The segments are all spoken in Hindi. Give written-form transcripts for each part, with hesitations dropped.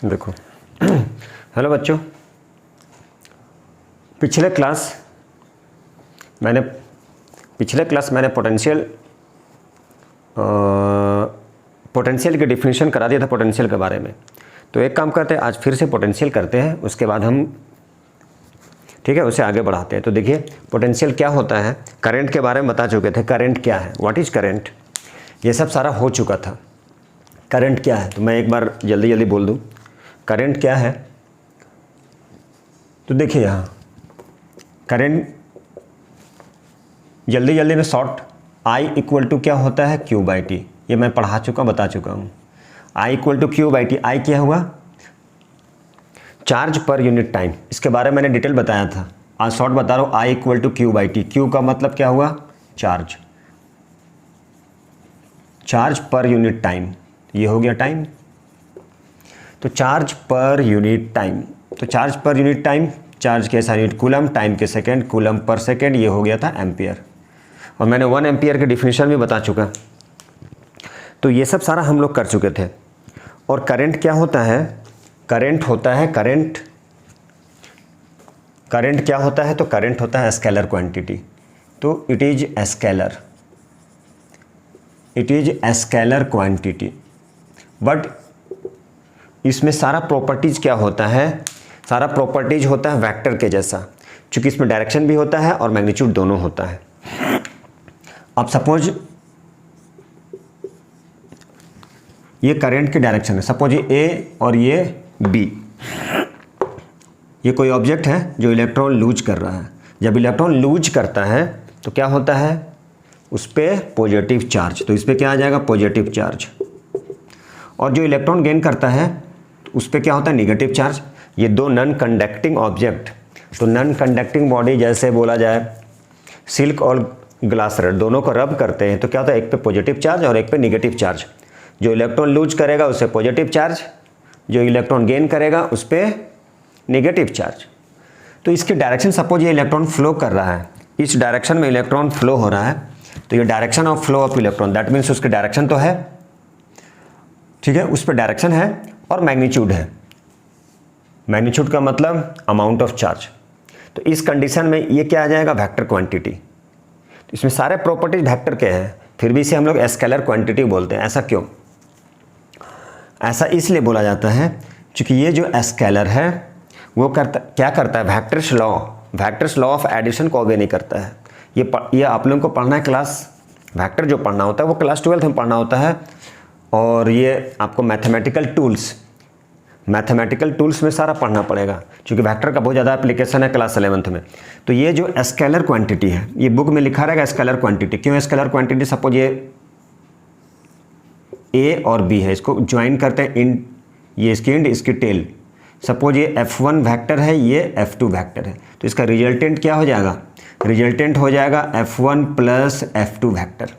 देखो हेलो बच्चों, पिछले क्लास मैंने पोटेंशियल की डिफिनीशन करा दिया था पोटेंशियल के बारे में। तो एक काम करते हैं, आज फिर से पोटेंशियल करते हैं, उसके बाद हम ठीक है उसे आगे बढ़ाते हैं। तो देखिए पोटेंशियल क्या होता है, करंट के बारे में बता चुके थे। करंट क्या है, व्हाट इज़ करंट, ये सब सारा हो चुका था। करंट क्या है तो मैं एक बार जल्दी बोल दूं। करंट क्या है तो देखिए यहाँ करंट जल्दी में शॉर्ट I इक्वल टू क्या होता है Q/T, ये मैं बता चुका हूँ। I equal to Q/T, I क्या हुआ चार्ज पर यूनिट टाइम, इसके बारे में मैंने डिटेल बताया था। आज शॉर्ट बता रहा हूँ, I equal to Q/T, Q का मतलब क्या हुआ चार्ज पर यूनिट टाइम, ये हो गया टाइम। तो चार्ज पर यूनिट टाइम, तो charge per unit time, charge के यूनिट कूलम, टाइम के सेकंड, कूलम पर सेकंड, ये हो गया था एम्पियर। और मैंने 1 एम्पियर की डिफिनीशन भी बता चुका। तो ये सब सारा हम लोग कर चुके थे। और करंट क्या होता है, करंट क्या होता है तो करंट होता है स्केलर क्वांटिटी। तो it is scalar quantity. But इसमें सारा प्रॉपर्टीज क्या होता है, सारा प्रॉपर्टीज होता है वेक्टर के जैसा, क्योंकि इसमें डायरेक्शन भी होता है और मैग्नीट्यूड दोनों होता है। अब सपोज ये करंट की डायरेक्शन है, सपोज ये ए और ये बी, ये कोई ऑब्जेक्ट है जो इलेक्ट्रॉन लूज कर रहा है। जब इलेक्ट्रॉन लूज करता है तो क्या होता है, उस पर पॉजिटिव चार्ज, तो इस पर क्या आ जाएगा पॉजिटिव चार्ज। और जो इलेक्ट्रॉन गेन करता है उस पर क्या होता है नेगेटिव चार्ज। ये दो नॉन कंडक्टिंग ऑब्जेक्ट, तो नॉन कंडक्टिंग बॉडी जैसे बोला जाए सिल्क और ग्लास रड, दोनों को रब करते हैं तो क्या होता है, एक पे पॉजिटिव चार्ज और एक पे नेगेटिव चार्ज। जो इलेक्ट्रॉन लूज करेगा उस पर पॉजिटिव चार्ज, जो इलेक्ट्रॉन गेन करेगा उस पर नेगेटिव चार्ज। तो इसकी डायरेक्शन, सपोज ये इलेक्ट्रॉन फ्लो कर रहा है, इस डायरेक्शन में इलेक्ट्रॉन फ्लो हो रहा है, तो ये direction of flow of electron, that means उसकी डायरेक्शन तो है, ठीक है, उस पर डायरेक्शन है और मैग्नीट्यूड है। मैग्नीट्यूड का मतलब अमाउंट ऑफ चार्ज। तो इस कंडीशन में ये क्या आ जाएगा वेक्टर क्वांटिटी। तो इसमें सारे प्रॉपर्टीज वेक्टर के हैं, फिर भी इसे हम लोग स्केलर क्वांटिटी बोलते हैं। ऐसा क्यों, ऐसा इसलिए बोला जाता है क्योंकि ये जो स्केलर है वो क्या करता है, वेक्टर्स लॉ ऑफ एडिशन को ओबे नहीं करता है। ये आप लोगों को पढ़ना है क्लास, वेक्टर जो पढ़ना होता है वो क्लास 12th में पढ़ना होता है। और ये आपको मैथमेटिकल टूल्स में सारा पढ़ना पड़ेगा, क्योंकि वेक्टर का बहुत ज़्यादा एप्लीकेशन है क्लास 11th में। तो ये जो स्केलर क्वांटिटी है, ये बुक में लिखा रहेगा स्केलर क्वांटिटी। क्यों स्केलर क्वांटिटी, सपोज ये ए और बी है, इसको ज्वाइन करते हैं इन, ये इसकी इंड इसकी टेल। सपोज ये F1 वेक्टर है, ये F2 वेक्टर है, तो इसका रिजल्टेंट क्या हो जाएगा, रिजल्टेंट हो जाएगा F1 प्लस F2 वेक्टर।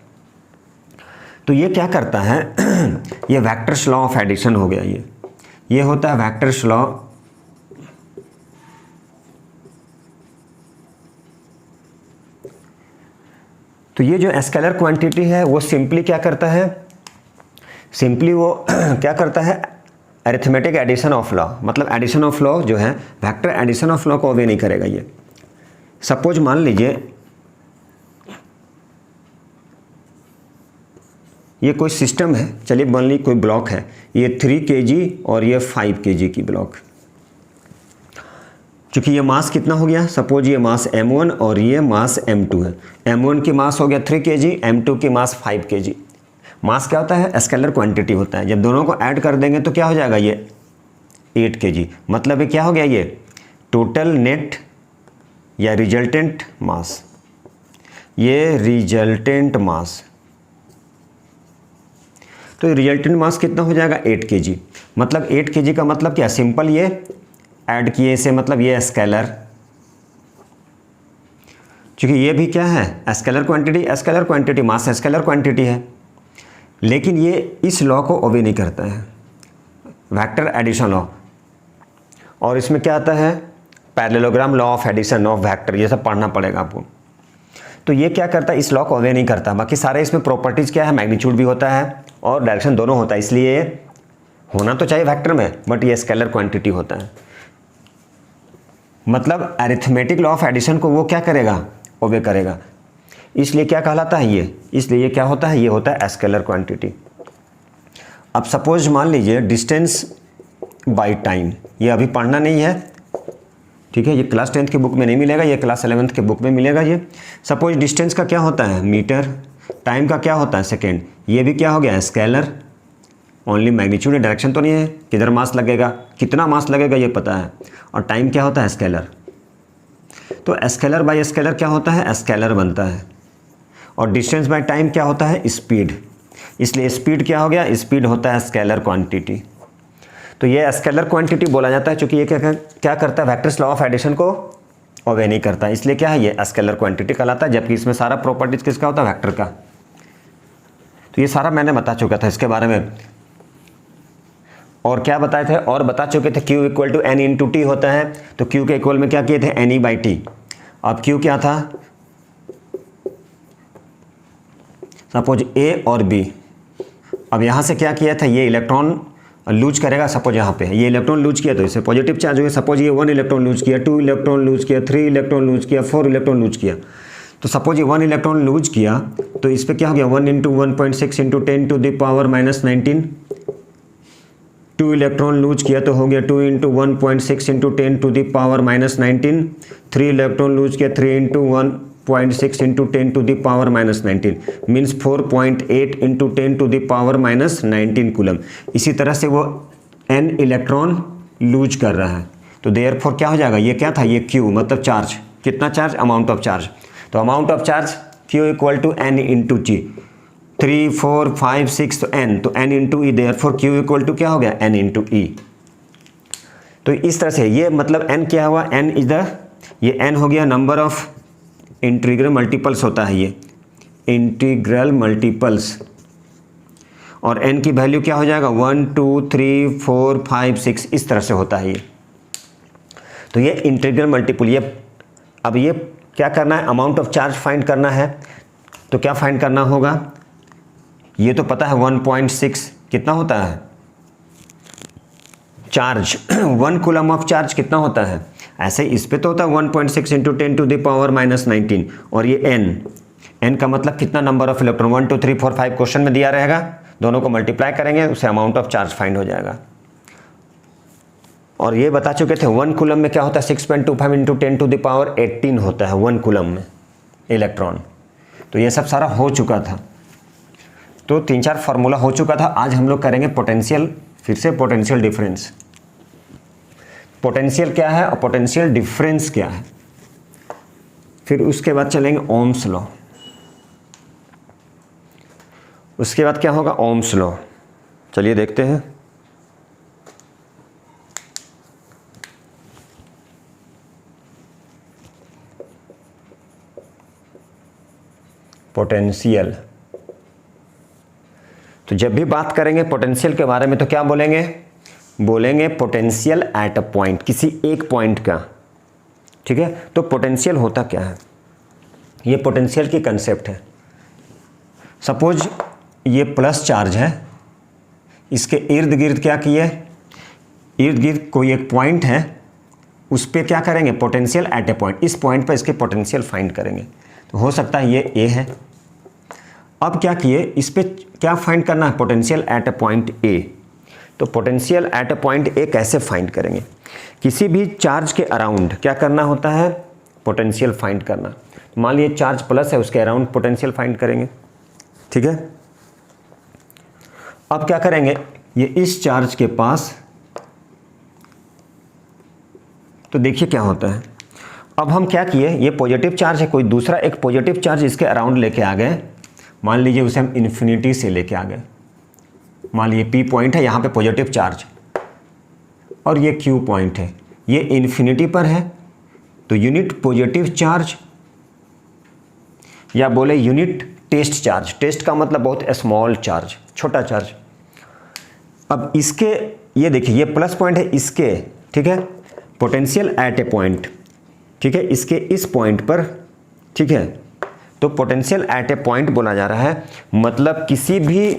तो ये क्या करता है ये वेक्टर्स लॉ ऑफ एडिशन हो गया। ये होता है वेक्टर्स लॉ। तो ये जो स्केलर क्वांटिटी है वो सिंपली क्या करता है, सिंपली वो क्या करता है अरिथमेटिक एडिशन ऑफ लॉ, मतलब एडिशन ऑफ लॉ जो है वेक्टर एडिशन ऑफ लॉ को ओबे नहीं करेगा। ये सपोज मान लीजिए ये कोई सिस्टम है, चलिए मान ली कोई ब्लॉक है, ये 3 kg और ये 5 kg की ब्लॉक। क्योंकि ये मास कितना हो गया, सपोज ये मास m1 और ये मास m2 है। m1 की मास हो गया 3 kg, m2 की मास 5 kg। मास क्या होता है, स्केलर क्वांटिटी होता है। जब दोनों को ऐड कर देंगे तो क्या हो जाएगा, ये 8 kg। मतलब ये क्या हो गया, ये टोटल नेट या रिजल्टेंट मास, ये रिजल्टेंट मास। तो रिजल्टेंट मास कितना हो जाएगा 8 kg। मतलब 8 kg का मतलब क्या, सिंपल ये ऐड किए से मतलब ये स्केलर, क्योंकि ये भी क्या है स्केलर क्वांटिटी, मास स्केलर क्वांटिटी है। लेकिन ये इस लॉ को ओबे नहीं करता है, वेक्टर एडिशन लॉ। और इसमें क्या आता है parallelogram law of addition of vector, ये सब पढ़ना पड़ेगा आपको। तो ये क्या करता है, इस लॉ को ओबे नहीं करता। बाकी सारे इसमें प्रॉपर्टीज़ क्या है, मैग्नीट्यूड भी होता है और डायरेक्शन दोनों होता है, इसलिए होना तो चाहिए वेक्टर में, बट ये स्केलर क्वांटिटी होता है। मतलब अरिथमेटिक लॉ ऑफ एडिशन को वो क्या करेगा, ओबे करेगा। इसलिए क्या कहलाता है ये, इसलिए ये क्या होता है, ये होता है स्केलर क्वांटिटी। अब सपोज मान लीजिए डिस्टेंस बाय टाइम, ये अभी पढ़ना नहीं है, ठीक है, ये क्लास 10th की बुक में नहीं मिलेगा, ये क्लास 11th के बुक में मिलेगा। ये सपोज डिस्टेंस का क्या होता है मीटर, टाइम का क्या होता है सेकेंड, ये भी क्या हो गया स्केलर, ओनली मैग्नीट्यूड, डायरेक्शन तो नहीं है, किधर मास लगेगा, कितना मास लगेगा ये पता है, और टाइम क्या होता है स्केलर। तो स्केलर बाय स्केलर क्या होता है, स्केलर बनता है। और डिस्टेंस बाय टाइम क्या होता है, स्पीड, इसलिए स्पीड क्या हो गया, स्पीड होता है स्केलर क्वांटिटी। तो ये स्केलर क्वांटिटी बोला जाता है क्योंकि ये क्या करता है, वेक्टर्स लॉ ऑफ एडिशन को ओबे नहीं करता, इसलिए क्या है ये स्केलर क्वांटिटी कहलाता है, जबकि इसमें सारा प्रॉपर्टीज किसका होता है, वेक्टर का। तो ये सारा मैंने बता चुका था इसके बारे में। और क्या बताए थे, और बता चुके थे Q equal to N into T होता है, तो Q के इक्वल में क्या किए थे, एन ई बाई टी। अब Q क्या था, सपोज A और B। अब यहाँ से क्या किया था, ये इलेक्ट्रॉन लूज करेगा, सपोज यहाँ पे ये इलेक्ट्रॉन लूज किया तो इसे पॉजिटिव चार्ज हो गया। सपोज ये 1 इलेक्ट्रॉन लूज किया, 2 इलेक्ट्रॉन लूज किया, 3 इलेक्ट्रॉन लूज किया, 4 इलेक्ट्रॉन लूज किया। तो सपोज ये 1 इलेक्ट्रॉन लूज किया तो इस पर क्या हो गया, 1 into 1.6 into 10 to the power -19। 2 electron lose किया तो हो गया 2 into 1.6 into 10 to the power -19। 3 electron lose किया 3 into 1.6 into 10 to the power -19, means 4.8 into 10 to the power -19 coulomb. इसी तरह से वो n इलेक्ट्रॉन लूज कर रहा है, तो देयरफॉर क्या हो जाएगा, ये क्या था, ये Q मतलब चार्ज, कितना चार्ज, अमाउंट ऑफ चार्ज। तो amount of charge Q equal to n into G, 3 4 5 6 तो n, तो n into E, therefore Q equal to क्या हो गया, n इंटू ई। तो इस तरह से ये मतलब n क्या हुआ, n इज द, ये n हो गया नंबर ऑफ इंटीग्रल मल्टीपल्स होता है, ये इंटीग्रल मल्टीपल्स, और n की वैल्यू क्या हो जाएगा, 1 2 3 4 5 6 इस तरह से होता है ये। तो ये इंटीग्रल मल्टीपल, ये अब ये क्या करना है, अमाउंट ऑफ चार्ज फाइंड करना है। तो क्या फाइंड करना होगा, ये तो पता है 1.6 कितना होता है चार्ज, 1 कूलम ऑफ चार्ज कितना होता है, ऐसे इस पे तो होता है 1.6 इंटू 10 टू द पावर -19, और ये n का मतलब कितना नंबर ऑफ इलेक्ट्रॉन, 1 2 3 4 5 क्वेश्चन में दिया रहेगा, दोनों को मल्टीप्लाई करेंगे उससे अमाउंट ऑफ चार्ज फाइंड हो जाएगा। और ये बता चुके थे 1 कूलम में क्या होता है, 6.25 इंटू 10 टू द पावर 18 होता है 1 कूलम में इलेक्ट्रॉन। तो ये सब सारा हो चुका था, तो 3-4 फार्मूला हो चुका था। आज हम लोग करेंगे पोटेंशियल, फिर से पोटेंशियल डिफरेंस। पोटेंशियल क्या है और पोटेंशियल डिफरेंस क्या है, फिर उसके बाद चलेंगे ओम्स लॉ, उसके बाद क्या होगा, ओम्स लॉ। चलिए देखते हैं। पोटेंशियल, तो जब भी बात करेंगे पोटेंशियल के बारे में तो क्या बोलेंगे, बोलेंगे पोटेंशियल एट अ पॉइंट, किसी एक पॉइंट का, ठीक है। तो पोटेंशियल होता क्या है, ये पोटेंशियल की कंसेप्ट है। सपोज ये प्लस चार्ज है, इसके इर्द गिर्द क्या किए, इर्द गिर्द कोई एक पॉइंट है, उस पर क्या करेंगे, पोटेंशियल एट ए पॉइंट, इस पॉइंट पर इसके पोटेंशियल फाइंड करेंगे। तो हो सकता है ये ए है। अब क्या किए, इस पर क्या फाइंड करना है, potential at a point A. तो potential at a point A कैसे फाइंड करेंगे, किसी भी चार्ज के अराउंड क्या करना होता है, पोटेंशियल फाइंड करना। मान लीजिए चार्ज प्लस है, उसके अराउंड पोटेंशियल फाइंड करेंगे, ठीक है। अब क्या करेंगे, ये इस चार्ज के पास, तो देखिए क्या होता है। अब हम क्या किए, ये पॉजिटिव चार्ज है, कोई दूसरा एक पॉजिटिव चार्ज इसके अराउंड लेके आ गए, मान लीजिए उसे हम इन्फिनिटी से लेके आ गए। मान लीजिए P पॉइंट है, यहाँ पे पॉजिटिव चार्ज, और ये Q पॉइंट है, ये इन्फिनिटी पर है, तो यूनिट पॉजिटिव चार्ज या बोले यूनिट टेस्ट चार्ज, टेस्ट का मतलब बहुत स्मॉल चार्ज, छोटा चार्ज। अब इसके, ये देखिए ये प्लस पॉइंट है इसके, ठीक है, पोटेंशियल एट ए पॉइंट, ठीक है, इसके इस पॉइंट पर, ठीक है। तो पोटेंशियल एट ए पॉइंट बोला जा रहा है, मतलब किसी भी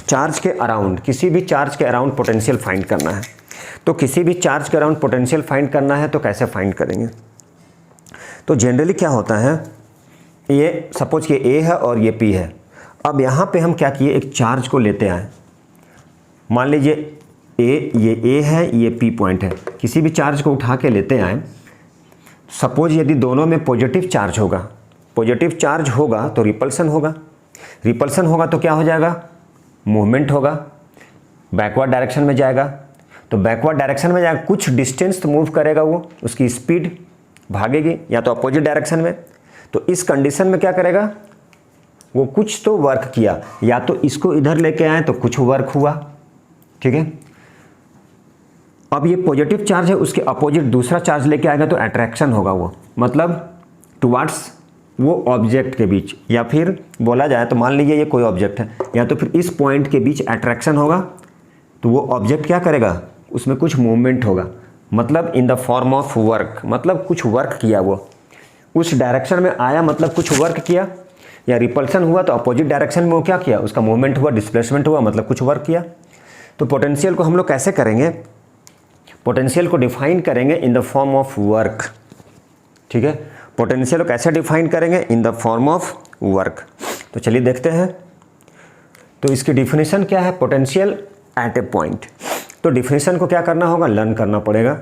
चार्ज के अराउंड, किसी भी चार्ज के अराउंड पोटेंशियल फाइंड करना है। तो किसी भी चार्ज के अराउंड पोटेंशियल फाइंड करना है तो कैसे फाइंड करेंगे? तो जनरली क्या होता है, ये सपोज कि ए है और ये पी है। अब यहाँ पे हम क्या किए, एक चार्ज को लेते आए। मान लीजिए ये ए है, ये पी पॉइंट है। किसी भी चार्ज को उठा के लेते आए। सपोज यदि दोनों में पॉजिटिव चार्ज होगा, पॉजिटिव चार्ज होगा तो रिपल्सन होगा, रिपल्सन होगा तो क्या हो जाएगा, मूवमेंट होगा, बैकवर्ड डायरेक्शन में जाएगा। तो बैकवर्ड डायरेक्शन में जाएगा, कुछ डिस्टेंस तो मूव करेगा वो, उसकी स्पीड भागेगी या तो अपोजिट डायरेक्शन में। तो इस कंडीशन में क्या करेगा, वो कुछ तो वर्क किया, या तो इसको इधर लेके आए तो कुछ वर्क हुआ, ठीक है। अब ये पॉजिटिव चार्ज है, उसके अपोजिट दूसरा चार्ज लेके आएगा तो अट्रैक्शन होगा, वो मतलब टुवार्ड्स वो ऑब्जेक्ट के बीच, या फिर बोला जाए तो मान लीजिए ये कोई ऑब्जेक्ट है, या तो फिर इस पॉइंट के बीच अट्रैक्शन होगा, तो वो ऑब्जेक्ट क्या करेगा, उसमें कुछ मूवमेंट होगा, मतलब इन द फॉर्म ऑफ वर्क, मतलब कुछ वर्क किया, वो उस डायरेक्शन में आया मतलब कुछ वर्क किया। या रिपल्सन हुआ तो अपोजिट डायरेक्शन में वो क्या किया, उसका मूवमेंट हुआ, डिस्प्लेसमेंट हुआ, मतलब कुछ वर्क किया। तो पोटेंशियल को हम लोग कैसे करेंगे, पोटेंशियल को डिफाइन करेंगे in the form of work, ठीक है। पोटेंशियल को कैसे डिफाइन करेंगे, in the form of work. तो चलिए देखते हैं। तो इसकी डिफिनेशन क्या है, पोटेंशियल एट ए पॉइंट। तो डिफिनेशन को क्या करना होगा, लर्न करना पड़ेगा।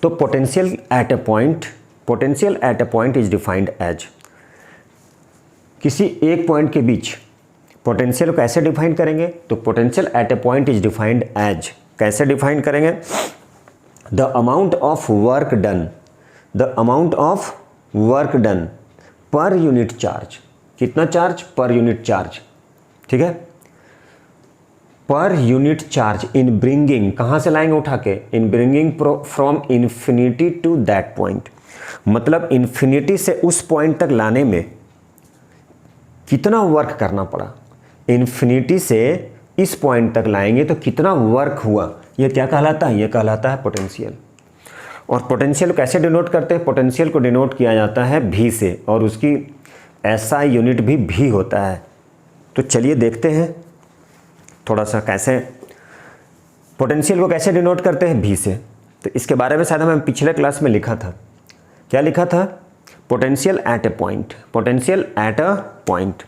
तो potential at a point, potential at a point is defined as, किसी एक पॉइंट के बीच पोटेंशियल को कैसे डिफाइन करेंगे, तो potential at a point is defined as, कैसे डिफाइन करेंगे, the amount of work done, the amount of work done per unit charge. कितना चार्ज, पर यूनिट चार्ज, ठीक है, पर यूनिट चार्ज इन ब्रिंगिंग, कहाँ से लाएंगे उठा के, in bringing from infinity to that point, मतलब इन्फिनिटी से उस पॉइंट तक लाने में कितना वर्क करना पड़ा, इन्फिनिटी से इस पॉइंट तक लाएंगे तो कितना वर्क हुआ, ये क्या कहलाता है, ये कहलाता है पोटेंशियल। और पोटेंशियल कैसे डिनोट करते हैं, पोटेंशियल को डिनोट किया जाता है भी से, और उसकी ऐसा यूनिट भी होता है। तो चलिए देखते हैं थोड़ा सा कैसे पोटेंशियल को कैसे डिनोट करते हैं, भी से। तो इसके बारे में शायद हमें पिछले क्लास में लिखा था, क्या लिखा था, potential at a point, potential at a point.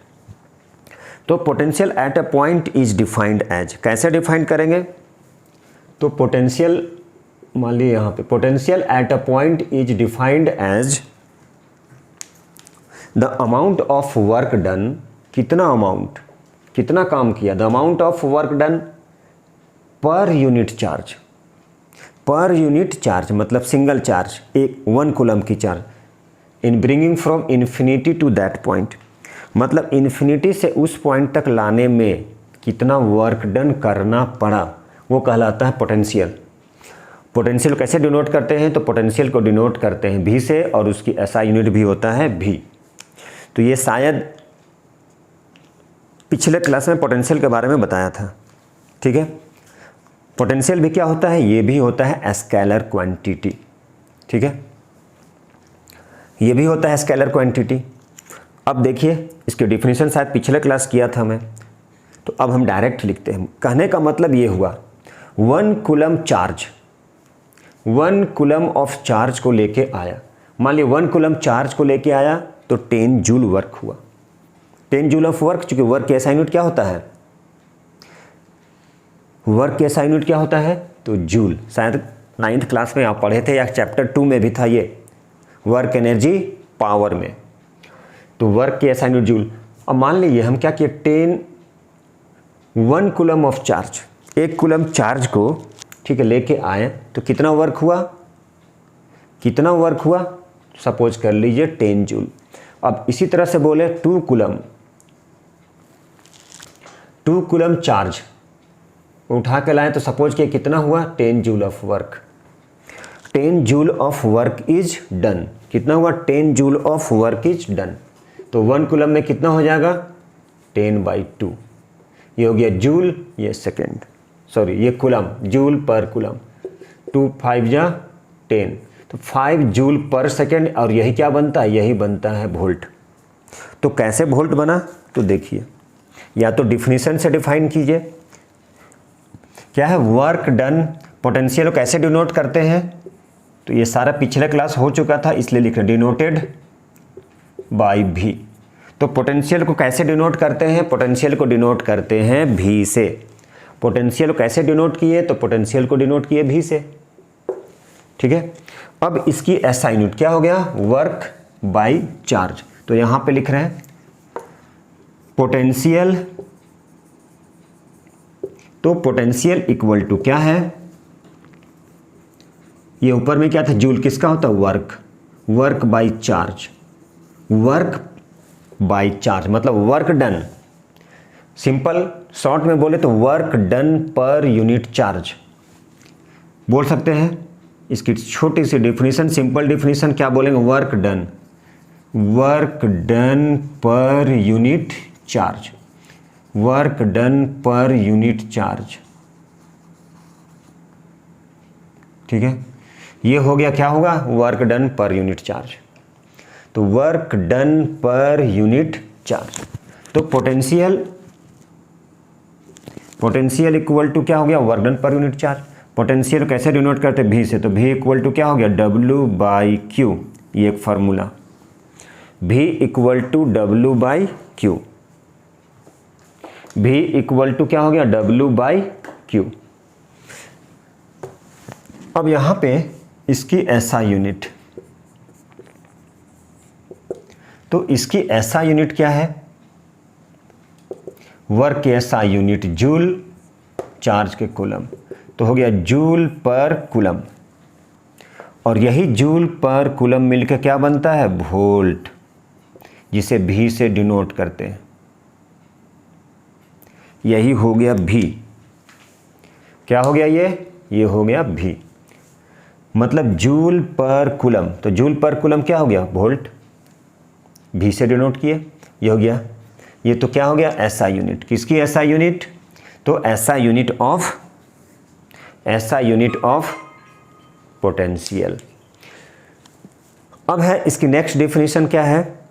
तो potential at a point is defined as, कैसे डिफाइन करेंगे, तो पोटेंशियल मान लीजिए यहाँ पे, potential at a point is defined as the amount of work done, कितना अमाउंट, कितना काम किया, the amount of work done per unit charge, per unit charge मतलब सिंगल चार्ज, एक 1 कूलम की charge, in bringing from infinity to that point, मतलब इन्फिनिटी से उस पॉइंट तक लाने में कितना वर्क डन करना पड़ा, वो कहलाता है पोटेंशियल। पोटेंशियल कैसे डिनोट करते हैं, तो पोटेंशियल को डिनोट करते हैं भी से, और उसकी ऐसा यूनिट भी होता है भी। तो ये शायद पिछले क्लास में पोटेंशियल के बारे में बताया था, ठीक है। पोटेंशियल भी क्या होता है, ये भी होता है स्केलर क्वांटिटी, ठीक है, ये भी होता है स्केलर क्वांटिटी। अब देखिए इसकी डिफिनीशन शायद पिछले क्लास किया था मैं, तो अब हम डायरेक्ट लिखते हैं। कहने का मतलब ये हुआ, 1 coulomb charge, 1 coulomb of charge को लेके आया, मान लीजिए 1 कूलम चार्ज को लेके आया तो 10 जूल वर्क हुआ, 10 जूल ऑफ वर्क। चूंकि वर्क की ऐसा यूनिट क्या होता है, वर्क की ऐसा यूनिट क्या होता है, तो जूल। शायद 9th क्लास में आप पढ़े थे, या चैप्टर 2 में भी था ये, वर्क एनर्जी पावर में। तो वर्क की ऐसा यूनिट जूल। अब मान लीजिए हम क्या किए, 1 coulomb of charge, 1 coulomb charge को ठीक है लेके आए तो कितना वर्क हुआ, कितना वर्क हुआ, सपोज कर लीजिए 10 जूल। अब इसी तरह से बोले 2 कूलम चार्ज उठा के लाएं तो सपोज कि कितना हुआ, 10 joule of work, 10 joule of work is done. कितना हुआ, 10 joule of work is done. तो 1 कूलम में कितना हो जाएगा, 10/2। ये हो गया जूल, ये सेकेंड, सॉरी ये कूलम, जूल पर कूलम, 2 5 जा 10, तो 5 जूल पर सेकेंड। और यही क्या बनता है, यही बनता है वोल्ट। तो कैसे वोल्ट बना, तो देखिए या तो डिफिनीशन से डिफाइन कीजिए। क्या है वर्क डन, पोटेंशियल को कैसे डिनोट करते हैं, तो ये सारा पिछले क्लास हो चुका था इसलिए लिख रहे डिनोटेड बाय भी। तो पोटेंशियल को कैसे डिनोट करते हैं, पोटेंशियल को डिनोट करते हैं भी से। पोटेंशियल को कैसे डिनोट किए, तो पोटेंशियल को डिनोट किए भी से। ठीक है, अब इसकी एसआई यूनिट क्या हो गया, वर्क बाय चार्ज। तो यहां पे लिख रहे हैं पोटेंशियल, तो पोटेंशियल इक्वल टू क्या है, ये ऊपर में क्या था जूल, किसका होता है work, work by charge, work by charge मतलब वर्क डन। सिंपल शॉर्ट में बोले तो work done per unit charge बोल सकते हैं। इसकी छोटी सी डिफिनीशन, सिंपल डिफिनीशन क्या बोलेंगे, work done, work done per unit charge, work done per unit charge. ठीक है, ये हो गया, क्या होगा work done per unit charge. तो work done per unit charge, तो पोटेंशियल इक्वल टू क्या हो गया, work done per unit charge. Potential कैसे डिनोट करते हैं, भी से, तो भी इक्वल टू क्या हो गया, W बाई क्यू, ये एक formula, V equal to W by Q, V equal to क्या हो गया, W बाई क्यू। अब यहां पे इसकी एसआई यूनिट, तो इसकी एसआई यूनिट क्या है, वर्क की एसआई यूनिट जूल, चार्ज के कूलम, तो हो गया जूल पर कूलम, और यही जूल पर कूलम मिलकर क्या बनता है, वोल्ट, जिसे भी से डिनोट करते हैं। यही हो गया भी, क्या हो गया ये हो गया भी, मतलब जूल पर कूलम, तो जूल पर कूलम क्या हो गया, वोल्ट, भी से डिनोट किए, ये हो गया। ये तो क्या हो गया, एसआई यूनिट, किसकी एसआई यूनिट, तो एसआई यूनिट ऑफ पोटेंशियल। अब है इसकी नेक्स्ट डिफिनीशन क्या है,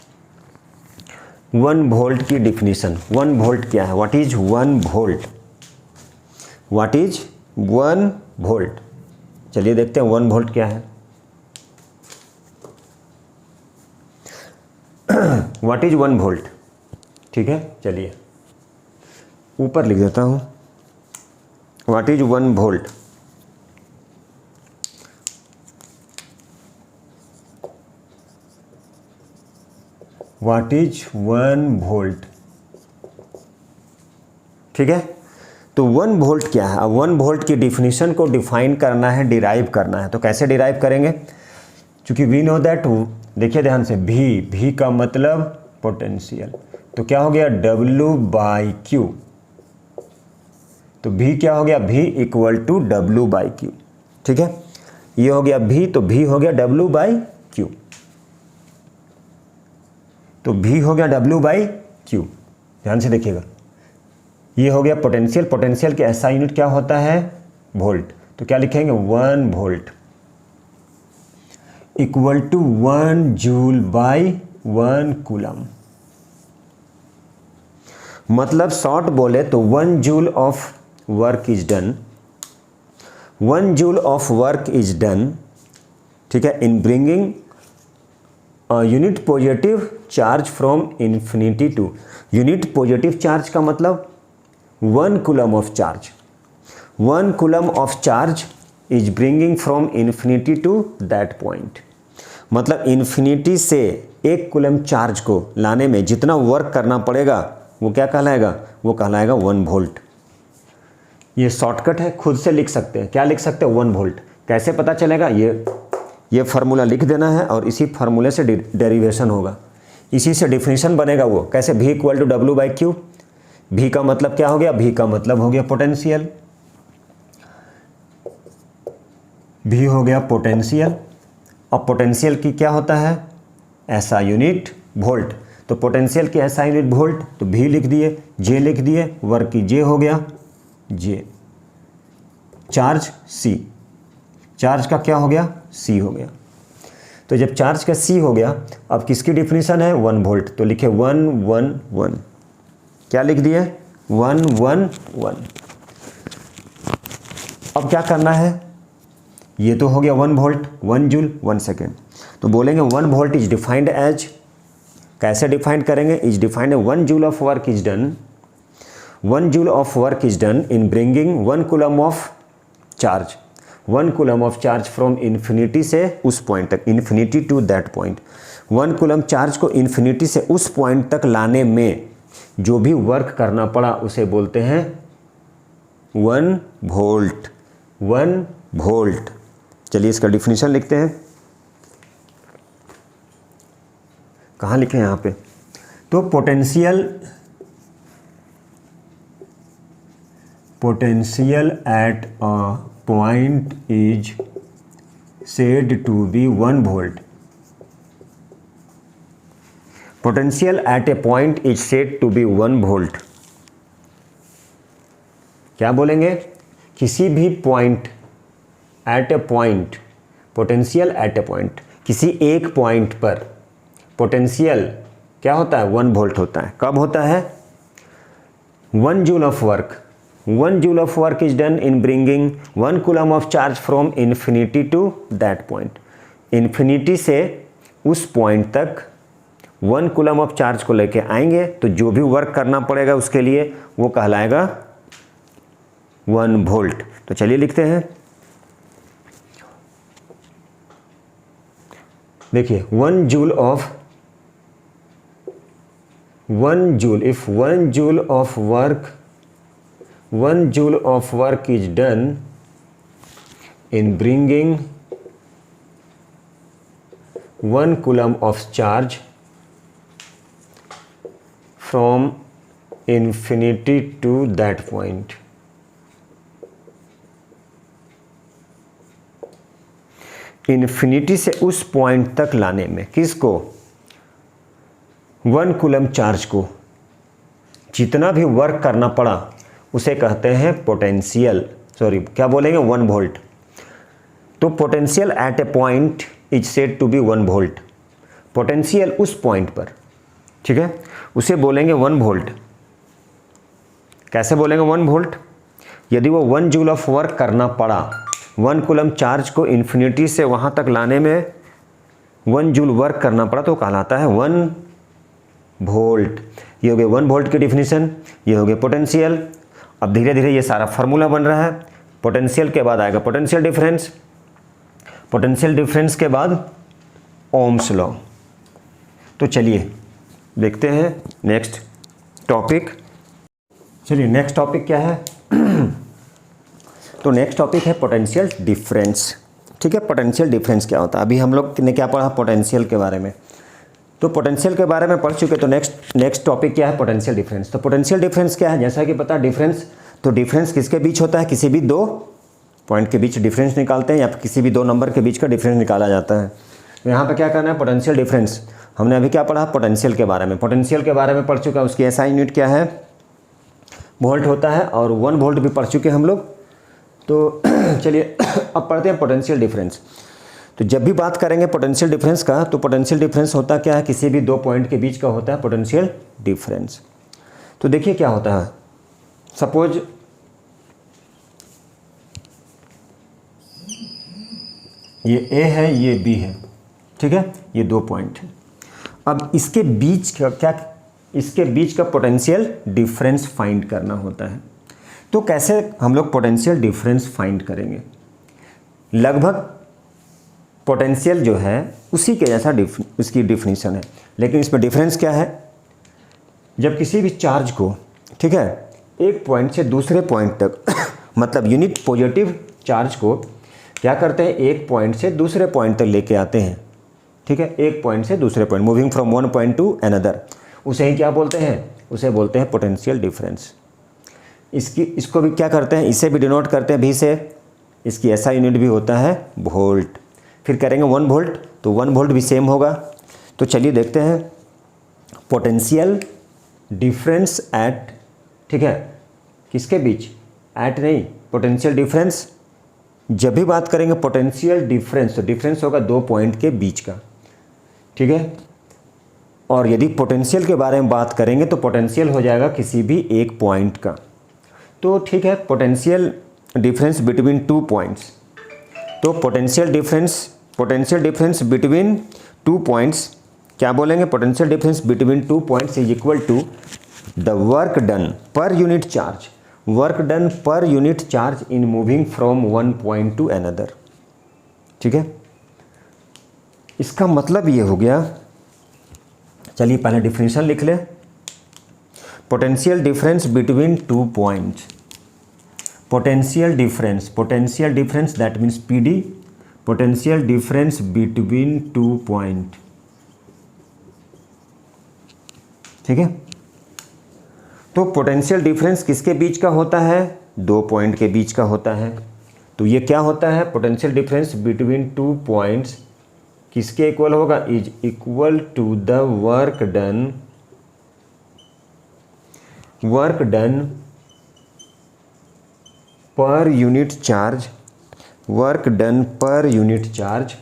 1 वोल्ट की डिफिनीशन। 1 वोल्ट क्या है, what is 1 volt, what is 1 volt. चलिए देखते हैं 1 वोल्ट क्या है। व्हाट इज 1 वोल्ट, ठीक है, चलिए ऊपर लिख देता हूं, what is 1 volt. What is 1 volt, ठीक है। तो 1 वोल्ट क्या है, अब 1 वोल्ट की डिफिनीशन को डिफाइन करना है, डिराइव करना है। तो कैसे डिराइव करेंगे, क्योंकि वी नो दैट, देखिए ध्यान से, भी का मतलब पोटेंशियल, तो क्या हो गया W बाई क्यू, तो भी क्या हो गया, V equal to W by Q, ठीक है। ये हो गया भी, तो भी हो गया W बाई क्यू, तो भी हो गया W बाई क्यू। ध्यान से देखिएगा, ये हो गया पोटेंशियल, पोटेंशियल की एसआई यूनिट क्या होता है, वोल्ट, तो क्या लिखेंगे 1 volt equal to 1 joule by 1 coulomb. मतलब शॉर्ट बोले तो 1 joule of work is done, 1 joule of work is done, ठीक है, in bringing unit positive charge from infinity to, unit positive charge का मतलब 1 coulomb of charge, 1 coulomb of charge is bringing from infinity to that point. मतलब इन्फिनिटी से 1 कूलम चार्ज को लाने में जितना वर्क करना पड़ेगा वो क्या कहलाएगा, वो कहलाएगा 1 वोल्ट। ये शॉर्टकट है, खुद से लिख सकते हैं, क्या लिख सकते हैं 1 वोल्ट। कैसे पता चलेगा, ये फार्मूला लिख देना है और इसी फार्मूले से डेरिवेशन होगा, इसी से डिफिनीशन बनेगा। वो कैसे, V equal to W by Q, V का मतलब क्या हो गया, भी का मतलब हो गया पोटेंशियल, भी हो गया पोटेंशियल। अब पोटेंशियल की क्या होता है, ऐसा यूनिट वोल्ट, तो पोटेंशियल की ऐसा यूनिट वोल्ट, तो भी लिख दिए, जे लिख दिए, वर्क की जे हो गया जे, चार्ज C, चार्ज का क्या हो गया, C हो गया। तो जब चार्ज का C हो गया, अब किसकी डिफिनीशन है, 1 वोल्ट, तो लिखे 1 1 1, क्या लिख दिए 1 1 1। अब क्या करना है, ये तो हो गया 1 वोल्ट 1 जूल 1 सेकेंड। तो बोलेंगे 1 वोल्ट इज डिफाइंड एज, कैसे डिफाइंड करेंगे, is defined 1 joule of work is done, 1 joule of work is done in bringing 1 coulomb of charge, 1 coulomb of charge from infinity से उस पॉइंट तक, infinity to that point. 1 coulomb charge को इन्फिनिटी से उस पॉइंट तक लाने में जो भी वर्क करना पड़ा उसे बोलते हैं 1 वोल्ट, 1 वोल्ट। चलिए इसका डिफिनीशन लिखते हैं, कहाँ लिखे हैं यहाँ पे, तो potential at a point is said to be 1 volt, potential at a point is said to be 1 volt. क्या बोलेंगे, किसी भी point, at a point, potential at a point, किसी एक पॉइंट पर पोटेंशियल क्या होता है 1 वोल्ट होता है। कब होता है, 1 joule of work, 1 joule of work is done in bringing 1 coulomb of charge from infinity to that point. Infinity से उस पॉइंट तक 1 कूलम ऑफ चार्ज को लेके आएंगे तो जो भी वर्क करना पड़ेगा उसके लिए वो कहलाएगा 1 वोल्ट। तो चलिए लिखते हैं, देखिए 1 joule of 1 joule, if 1 joule of work, 1 joule of work is done in bringing 1 coulomb of charge from infinity to that point. Infinity से उस पॉइंट तक लाने में किसको, 1 कूलम चार्ज को, जितना भी वर्क करना पड़ा उसे कहते हैं पोटेंशियल, सॉरी क्या बोलेंगे 1 वोल्ट। तो potential at a point is said to be 1 volt, potential उस पॉइंट पर, ठीक है, उसे बोलेंगे 1 वोल्ट। कैसे बोलेंगे 1 वोल्ट, यदि वो 1 जूल ऑफ वर्क करना पड़ा, 1 कूलम चार्ज को इन्फिनिटी से वहाँ तक लाने में 1 जूल वर्क करना पड़ा तो कहलाता है 1 वोल्ट। ये हो गया 1 वोल्ट की डिफिनीशन, ये हो गया पोटेंशियल। अब धीरे धीरे ये सारा फार्मूला बन रहा है। पोटेंशियल के बाद आएगा पोटेंशियल डिफरेंस, पोटेंशियल डिफरेंस के बाद ओम्स लॉ। तो चलिए देखते हैं नेक्स्ट टॉपिक। चलिए नेक्स्ट टॉपिक क्या है तो नेक्स्ट टॉपिक है पोटेंशियल डिफरेंस, ठीक है। पोटेंशियल डिफरेंस क्या होता है, अभी हम लोग ने क्या पढ़ा पोटेंशियल के बारे में, तो पोटेंशियल के बारे में पढ़ चुके। तो नेक्स्ट टॉपिक क्या है पोटेंशियल डिफरेंस। तो पोटेंशियल डिफरेंस क्या है, जैसा कि पता डिफरेंस, तो डिफरेंस किसके बीच होता है, किसी भी 2 पॉइंट के बीच डिफरेंस निकालते हैं या किसी भी 2 नंबर के बीच का डिफरेंस निकाला जाता है। तो यहाँ पे क्या करना है पोटेंशियल डिफरेंस, हमने अभी क्या पढ़ा पोटेंशियल के बारे में, पोटेंशियल के बारे में पढ़ चुका। उसकी एसआई यूनिट क्या है, वोल्ट होता है, और 1 वोल्ट भी पढ़ चुके हम लोग। तो चलिए अब पढ़ते हैं पोटेंशियल डिफरेंस। तो जब भी बात करेंगे पोटेंशियल डिफरेंस का, तो पोटेंशियल डिफरेंस होता क्या है, किसी भी 2 पॉइंट के बीच का होता है पोटेंशियल डिफरेंस। तो देखिए क्या होता है, सपोज ये A है, ये B है, ठीक है, ये 2 पॉइंट है। अब इसके बीच का क्या, इसके बीच का पोटेंशियल डिफरेंस फाइंड करना होता है। तो कैसे हम लोग पोटेंशियल डिफरेंस फाइंड करेंगे, लगभग पोटेंशियल जो है उसी के जैसा उसकी डिफिनीशन है, लेकिन इसमें डिफरेंस क्या है, जब किसी भी चार्ज को, ठीक है, एक पॉइंट से दूसरे पॉइंट तक मतलब यूनिट पॉजिटिव चार्ज को क्या करते हैं, एक पॉइंट से दूसरे पॉइंट तक लेके आते हैं, ठीक है, एक पॉइंट से दूसरे point, moving from 1 point to another, उसे ही क्या बोलते हैं, उसे बोलते हैं पोटेंशियल डिफरेंस। इसको भी क्या करते हैं, इसे भी डिनोट करते हैं भी से, इसकी ऐसा यूनिट भी होता है वोल्ट। फिर करेंगे 1 वोल्ट, तो 1 वोल्ट भी सेम होगा। तो चलिए देखते हैं पोटेंशियल डिफरेंस एट, ठीक है, किसके बीच, एट नहीं, पोटेंशियल डिफरेंस जब भी बात करेंगे पोटेंशियल डिफरेंस, तो डिफरेंस होगा 2 पॉइंट के बीच का, ठीक है। और यदि पोटेंशियल के बारे में बात करेंगे तो पोटेंशियल हो जाएगा किसी भी एक पॉइंट का। तो ठीक है, potential difference between two points, तो potential difference between two points क्या बोलेंगे? Potential difference between two points is equal to the work done per unit charge, work done per unit charge in moving from one point to another. ठीक है, इसका मतलब ये हो गया, चलिए पहले डिफिनेशन लिख ले। Potential difference between two points, potential difference that means PD, potential difference between two point. ठीक है, तो पोटेंशियल डिफरेंस किसके बीच का होता है? दो पॉइंट के बीच का होता है। तो ये क्या होता है? Potential difference between two points किसके इक्वल होगा? Is equal to the work done per unit charge, work done per unit charge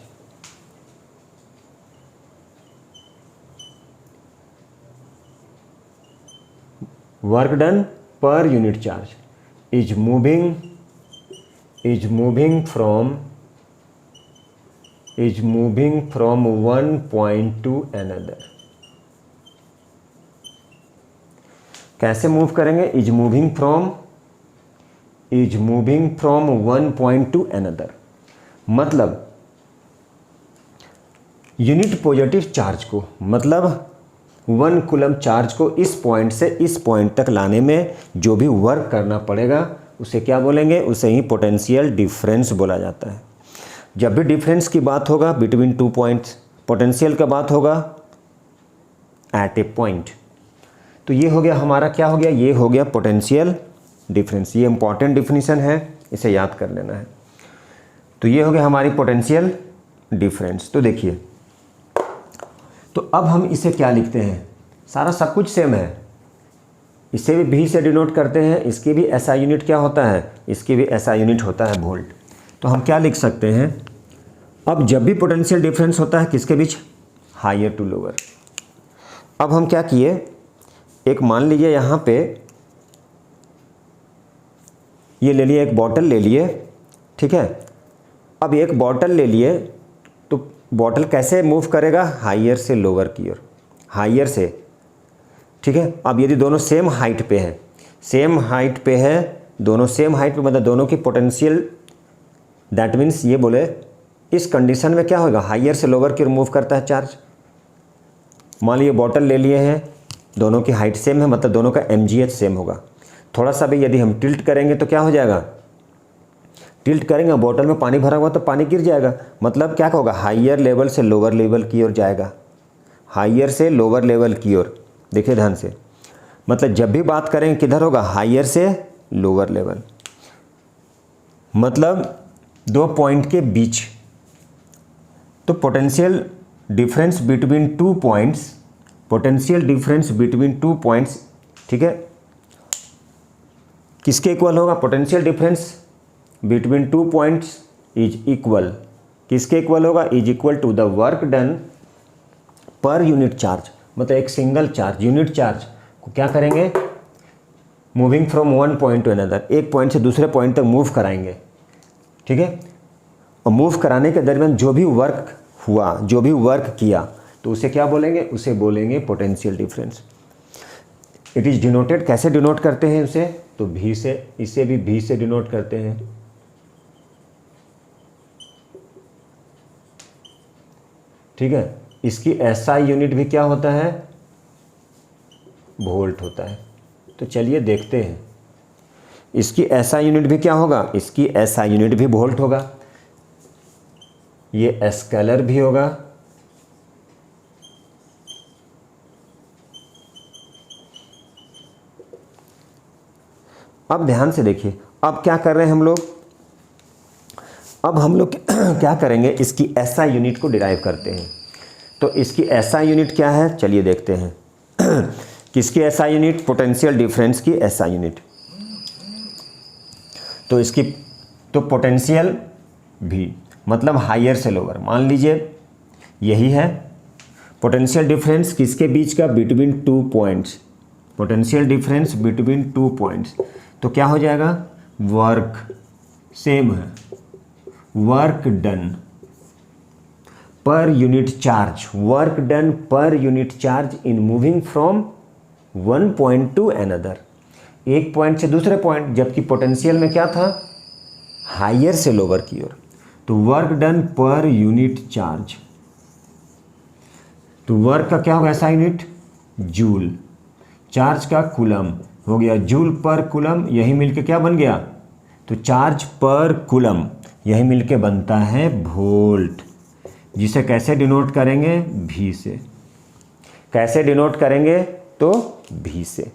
is moving from one point to another. कैसे मूव करेंगे? Is moving from one point to another, मतलब यूनिट पॉजिटिव चार्ज को, मतलब 1 कूलम चार्ज को इस पॉइंट से इस पॉइंट तक लाने में जो भी वर्क करना पड़ेगा उसे क्या बोलेंगे? उसे ही पोटेंशियल डिफरेंस बोला जाता है। जब भी डिफरेंस की बात होगा बिटवीन टू पॉइंट्स, पोटेंशियल का बात होगा एट ए पॉइंट। तो ये हो गया हमारा, क्या हो गया? ये हो गया पोटेंशियल डिफरेंस। ये इंपॉर्टेंट डिफिनीशन है, इसे याद कर लेना है। तो ये हो गया हमारी पोटेंशियल डिफरेंस। तो देखिए, तो अब हम इसे क्या लिखते हैं? सारा सब कुछ सेम है। इसे भी भी से डिनोट करते हैं, इसकी भी एसआई यूनिट क्या होता है? इसकी भी एसआई यूनिट होता है वोल्ट। तो हम क्या लिख सकते हैं? अब जब भी पोटेंशियल डिफरेंस होता है किसके बीच? Higher to lower. अब हम क्या किए, एक मान लीजिए यहाँ पे ये ले लिए, एक बॉटल ले लिए, ठीक है। अब एक बॉटल ले लिए तो बॉटल कैसे मूव करेगा? हायर से लोअर की ओर, हायर से, ठीक है। अब यदि दोनों सेम हाइट पे हैं, सेम हाइट पे है, दोनों सेम हाइट पे, मतलब दोनों की पोटेंशियल, दैट मीन्स ये बोले इस कंडीशन में क्या होगा? हायर से लोअर की ओर मूव करता है चार्ज। मान लीजिए बॉटल ले लिए हैं, दोनों की हाइट सेम है, मतलब दोनों का mgh सेम होगा। थोड़ा सा भी यदि हम टिल्ट करेंगे तो क्या हो जाएगा? टिल्ट करेंगे, बॉटल में पानी भरा हुआ तो पानी गिर जाएगा, मतलब क्या होगा? हायर लेवल से लोअर लेवल की ओर जाएगा, हायर से लोअर लेवल की ओर। देखिए ध्यान से, मतलब जब भी बात करेंगे किधर होगा? हायर से लोअर लेवल, मतलब दो पॉइंट के बीच। तो potential difference between two points, potential difference between two points, ठीक है, किसके इक्वल होगा? Potential difference between two points is equal, किसके इक्वल होगा? Is equal to the work done per unit charge. मतलब एक सिंगल चार्ज, यूनिट चार्ज को क्या करेंगे? Moving from one point to another, एक पॉइंट से दूसरे पॉइंट तक मूव कराएंगे, ठीक है। और मूव कराने के दरमियान जो भी वर्क हुआ, जो भी वर्क किया, तो उसे क्या बोलेंगे? उसे बोलेंगे potential difference. It is denoted, कैसे डिनोट करते हैं उसे? तो भी से, इसे भी भी से डिनोट करते हैं, ठीक है। इसकी एसआई यूनिट भी क्या होता है? वोल्ट होता है। तो चलिए देखते हैं, इसकी एसआई यूनिट भी क्या होगा? इसकी एसआई यूनिट भी वोल्ट होगा, ये स्केलर भी होगा, अब ध्यान से देखिए, अब क्या कर रहे हैं हम लोग? अब हम लोग क्या करेंगे? इसकी एसआई यूनिट को डिराइव करते हैं। तो इसकी एसआई यूनिट क्या है? चलिए देखते हैं। किसकी एसआई यूनिट? पोटेंशियल डिफरेंस की एसआई यूनिट। तो इसकी, तो पोटेंशियल भी मतलब हायर से लोअर, मान लीजिए यही है पोटेंशियल डिफरेंस किसके बीच का? Between 2 points. Potential difference between 2 points, तो क्या हो जाएगा? वर्क सेम है, work done per unit charge, work done per unit charge in moving from one point to another, एक पॉइंट से दूसरे पॉइंट, जबकि पोटेंशियल में क्या था? हायर से लोअर की ओर। तो work done per unit charge, तो वर्क का क्या होगा ऐसा यूनिट? जूल। चार्ज का कूलम हो गया जूल पर कूलम, यही मिलके क्या बन गया? तो चार्ज पर कूलम, यही मिलके बनता है वोल्ट, जिसे कैसे डिनोट करेंगे? भी से। कैसे डिनोट करेंगे? तो भी से।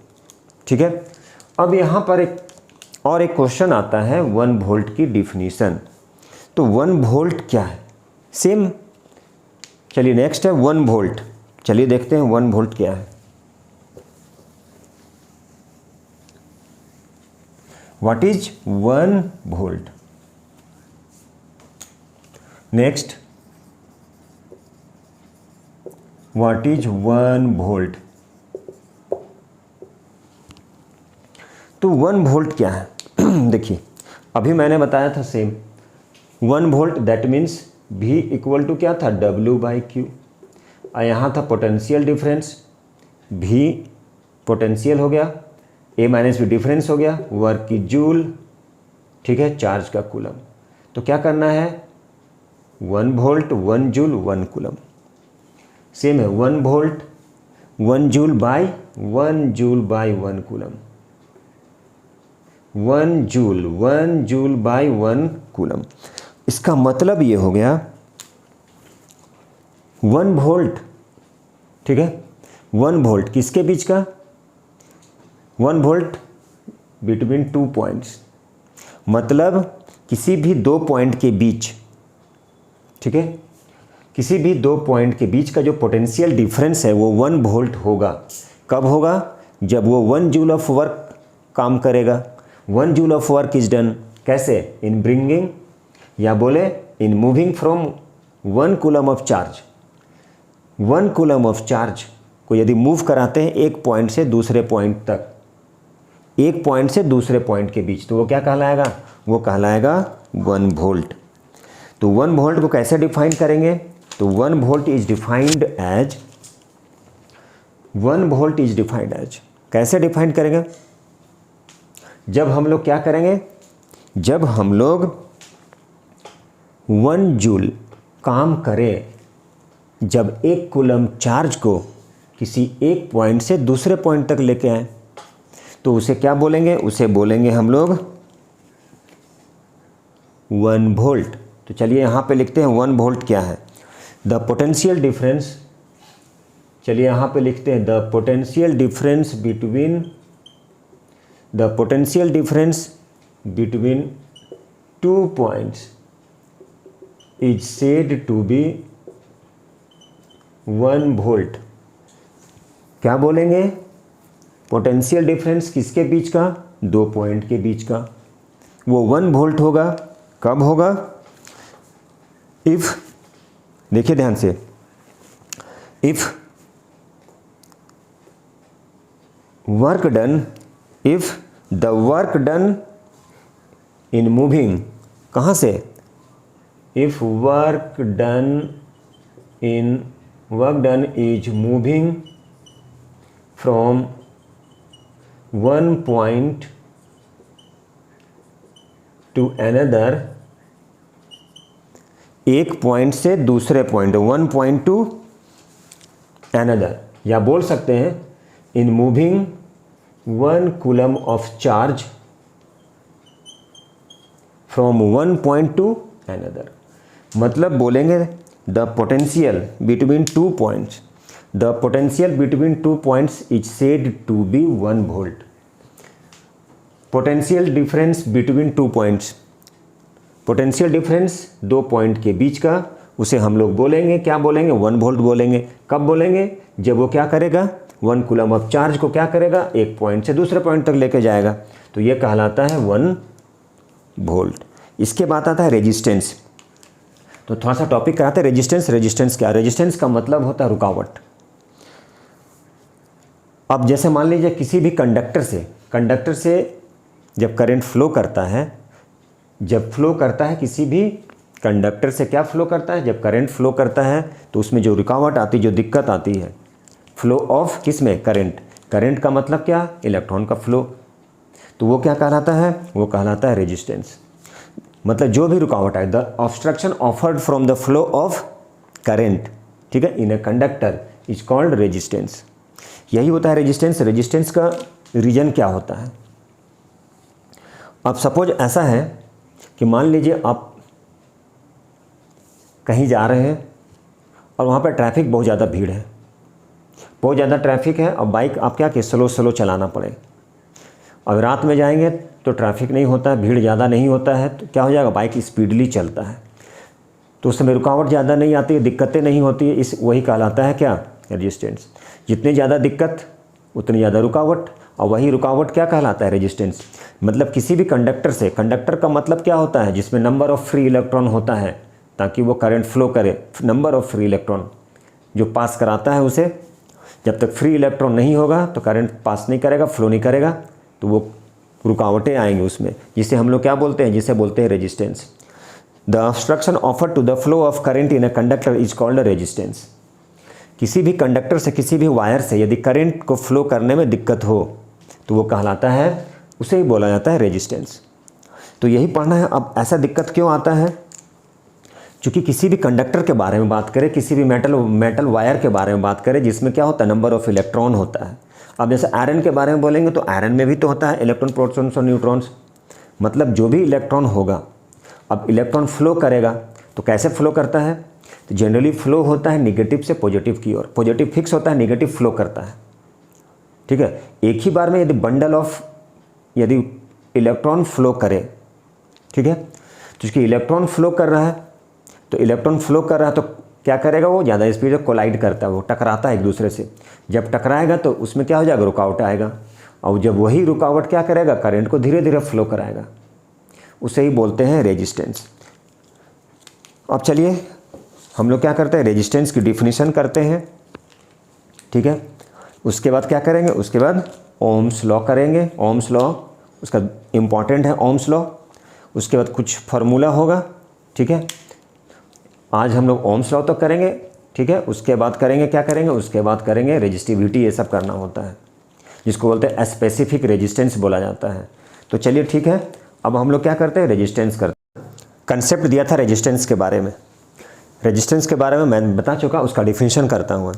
ठीक है। अब यहाँ पर एक क्वेश्चन आता है 1 वोल्ट की डिफिनीशन। तो 1 वोल्ट क्या है? सेम। चलिए नेक्स्ट है 1 वोल्ट। चलिए देखते हैं 1 वोल्ट क्या है। What is 1 volt? Next, what is 1 volt? तो 1 वोल्ट क्या है? देखिए अभी मैंने बताया था same 1 volt that means V equal to क्या था? W/Q। और यहाँ था पोटेंशियल डिफरेंस, V पोटेंशियल हो गया, A माइनस V डिफरेंस हो गया, वर्क की जूल, ठीक है, चार्ज का कूलम। तो क्या करना है? 1 वोल्ट 1 जूल 1 कूलम। सेम है 1 volt 1 joule by 1 joule by 1 coulomb, 1 joule by 1 coulomb. इसका मतलब ये हो गया 1 वोल्ट, ठीक है, 1 वोल्ट किसके बीच का? 1 वोल्ट बिटवीन 2 पॉइंट्स, मतलब किसी भी 2 पॉइंट के बीच, ठीक है, किसी भी 2 पॉइंट के बीच का जो पोटेंशियल डिफरेंस है वो 1 वोल्ट होगा। कब होगा? जब वो 1 जूल ऑफ वर्क काम करेगा। 1 joule of work is done कैसे? इन ब्रिंगिंग, या बोले इन moving from 1 coulomb of charge. 1 coulomb of charge को यदि मूव कराते हैं एक पॉइंट से दूसरे पॉइंट तक, एक पॉइंट से दूसरे पॉइंट के बीच, तो वो क्या कहलाएगा? वो कहलाएगा 1 वोल्ट। तो 1 वोल्ट को कैसे डिफाइन करेंगे? तो 1 volt is defined as, 1 volt is defined as, कैसे डिफाइन करेंगे? जब हम लोग क्या करेंगे? जब हम लोग 1 जूल काम करें, जब 1 कूलम चार्ज को किसी एक पॉइंट से दूसरे पॉइंट तक लेके आए, तो उसे क्या बोलेंगे? उसे बोलेंगे हम लोग 1 वोल्ट। तो चलिए यहाँ पे लिखते हैं 1 वोल्ट क्या है? द पोटेंशियल डिफरेंस, चलिए यहाँ पे लिखते हैं the potential difference between 2 points is said to be 1 volt. क्या बोलेंगे? पोटेंशियल डिफरेंस किसके बीच का? 2 पॉइंट के बीच का, वो 1 वोल्ट होगा। कब होगा? इफ, देखिए ध्यान से, if work done, if the work done in moving, कहाँ से? If work done is moving from 1 point to another, एक पॉइंट से दूसरे पॉइंट, 1 पॉइंट टू अनदर, या बोल सकते हैं in moving 1 coulomb of charge from 1 point to another. मतलब बोलेंगे the potential between 2 points, the potential between 2 points is said to be 1 volt. Potential difference between 2 points, potential difference 2 point के बीच का, उसे हम लोग बोलेंगे, क्या बोलेंगे? 1 वोल्ट बोलेंगे। कब बोलेंगे? जब वो क्या करेगा? 1 कूलम ऑफ चार्ज को क्या करेगा? एक पॉइंट से दूसरे पॉइंट तक लेके जाएगा, तो ये कहलाता है 1 वोल्ट। इसके बाद आता है रेजिस्टेंस। तो तो थोड़ा सा टॉपिक कराते हैं रेजिस्टेंस। रेजिस्टेंस क्या? रेजिस्टेंस का मतलब होता है रुकावट। अब जैसे मान लीजिए किसी भी कंडक्टर से जब करंट फ्लो करता है, किसी भी कंडक्टर से क्या फ्लो करता है, जब करंट फ्लो करता है तो उसमें जो रुकावट आती है, जो दिक्कत आती है, फ्लो ऑफ किस में? करंट का मतलब क्या? इलेक्ट्रॉन का फ्लो। तो वो क्या कहलाता है? वो कहलाता है रेजिस्टेंस। मतलब जो भी रुकावट है, the obstruction offered from the flow of current, ठीक है, in a conductor is called resistance. यही होता है रेजिस्टेंस। रेजिस्टेंस का रीजन क्या होता है? अब सपोज ऐसा है कि मान लीजिए आप कहीं जा रहे हैं और वहाँ पर ट्रैफिक बहुत ज़्यादा भीड़ है, बहुत ज़्यादा ट्रैफिक है, और बाइक आप क्या कि स्लो चलाना पड़े। अब रात में जाएंगे तो ट्रैफिक नहीं होता है, भीड़ ज़्यादा नहीं होता है, तो क्या हो जाएगा? बाइक स्पीडली चलता है, तो उसमें रुकावट ज़्यादा नहीं आती है, दिक्कतें नहीं होती है। वही कहलाता है क्या? रेजिस्टेंस। जितनी ज़्यादा दिक्कत उतनी ज़्यादा रुकावट, और वही रुकावट क्या कहलाता है? रेजिस्टेंस। मतलब किसी भी कंडक्टर का मतलब क्या होता है? जिसमें नंबर ऑफ़ फ्री इलेक्ट्रॉन होता है, ताकि वो करंट फ्लो करे। नंबर ऑफ़ फ्री इलेक्ट्रॉन जो पास कराता है उसे, जब तक फ्री इलेक्ट्रॉन नहीं होगा तो करंट पास नहीं करेगा, फ्लो नहीं करेगा, तो वो रुकावटें आएंगी उसमें, जिसे हम लोग क्या बोलते हैं? जिसे बोलते हैं resistance. The obstruction offer to the flow of current in a conductor is called resistance. किसी भी कंडक्टर से, किसी भी वायर से यदि करंट को फ्लो करने में दिक्कत हो तो वो कहलाता है, उसे ही बोला जाता है रेजिस्टेंस। तो यही पढ़ना है। अब ऐसा दिक्कत क्यों आता है? क्योंकि किसी भी कंडक्टर के बारे में बात करें, किसी भी मेटल वायर के बारे में बात करें, जिसमें क्या होता है? नंबर ऑफ़ इलेक्ट्रॉन होता है। अब जैसे आयरन के बारे में बोलेंगे तो आयरन में भी तो होता है इलेक्ट्रॉन, प्रोटॉन्स और न्यूट्रॉन्स। मतलब जो भी इलेक्ट्रॉन होगा, अब इलेक्ट्रॉन फ्लो करेगा तो कैसे फ्लो करता है? तो जनरली फ्लो होता है निगेटिव से पॉजिटिव की ओर। पॉजिटिव फिक्स होता है, निगेटिव फ्लो करता है, ठीक है। एक ही बार में यदि इलेक्ट्रॉन फ्लो करे, ठीक है, तो उसकी इलेक्ट्रॉन फ्लो कर रहा है, तो क्या करेगा? वो ज़्यादा स्पीड से कोलाइड करता है, वो टकराता है एक दूसरे से। जब टकराएगा तो उसमें क्या हो जाएगा? रुकावट आएगा, और जब वही रुकावट क्या करेगा? करंट को धीरे धीरे फ्लो कराएगा, उसे ही बोलते हैं रेजिस्टेंस। अब चलिए हम लोग क्या करते हैं? रेजिस्टेंस की डिफिनीशन करते हैं, ठीक है। उसके बाद क्या करेंगे? उसके बाद ओम्स लॉ करेंगे। ओम्स लॉ उसका इम्पॉर्टेंट है, ओम्स लॉ। उसके बाद कुछ फार्मूला होगा, ठीक है। आज हम लोग ओम्स लॉ तो करेंगे, ठीक है। उसके बाद करेंगे क्या करेंगे? उसके बाद करेंगे रेजिस्टिविटी, ये सब करना होता है, जिसको बोलते हैं स्पेसिफिक रेजिस्टेंस बोला जाता है। तो चलिए ठीक है, अब हम लोग क्या करते हैं? रेजिस्टेंस करते हैं। कंसेप्ट दिया था रेजिस्टेंस के बारे में। रेजिस्टेंस के बारे में मैं बता चुका, उसका डिफिनीशन करता हूँ।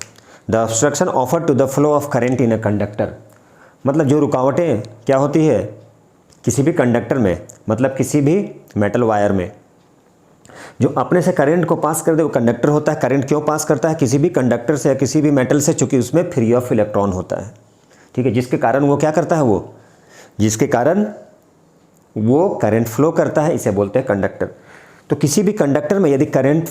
The obstruction offer to the flow of current in a conductor. मतलब जो रुकावटें क्या होती है किसी भी कंडक्टर में, मतलब किसी भी मेटल वायर में, जो अपने से करंट को पास कर दे, वो कंडक्टर होता है। करंट क्यों पास करता है? किसी भी कंडक्टर से या किसी भी मेटल से, चूँकि उसमें फ्री ऑफ इलेक्ट्रॉन होता है, ठीक है, जिसके कारण वो क्या करता है? जिसके कारण वो करंट फ्लो करता है, इसे बोलते हैं कंडक्टर। तो किसी भी कंडक्टर में यदि करंट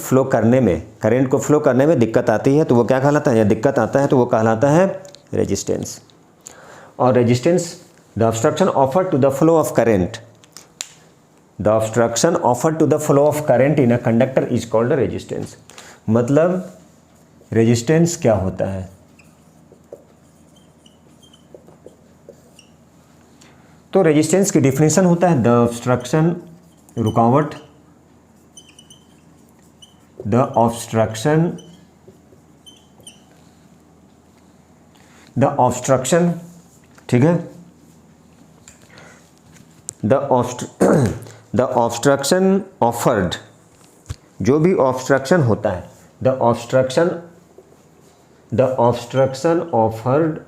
को फ्लो करने में दिक्कत आती है तो वो क्या कहलाता है? या दिक्कत आता है तो वो कहलाता है रेजिस्टेंस। और resistance, the obstruction offer to the flow of current, the obstruction offer to the flow of current in a conductor is called resistance. मतलब रेजिस्टेंस क्या होता है? तो रेजिस्टेंस की डिफिनीशन होता है द ऑब्स्ट्रक्शन, रुकावट, द ऑब्स्ट्रक्शन, ठीक है, द ऑब्स्ट्रक्शन ऑफर्ड, जो भी ऑब्स्ट्रक्शन होता है, the obstruction offered,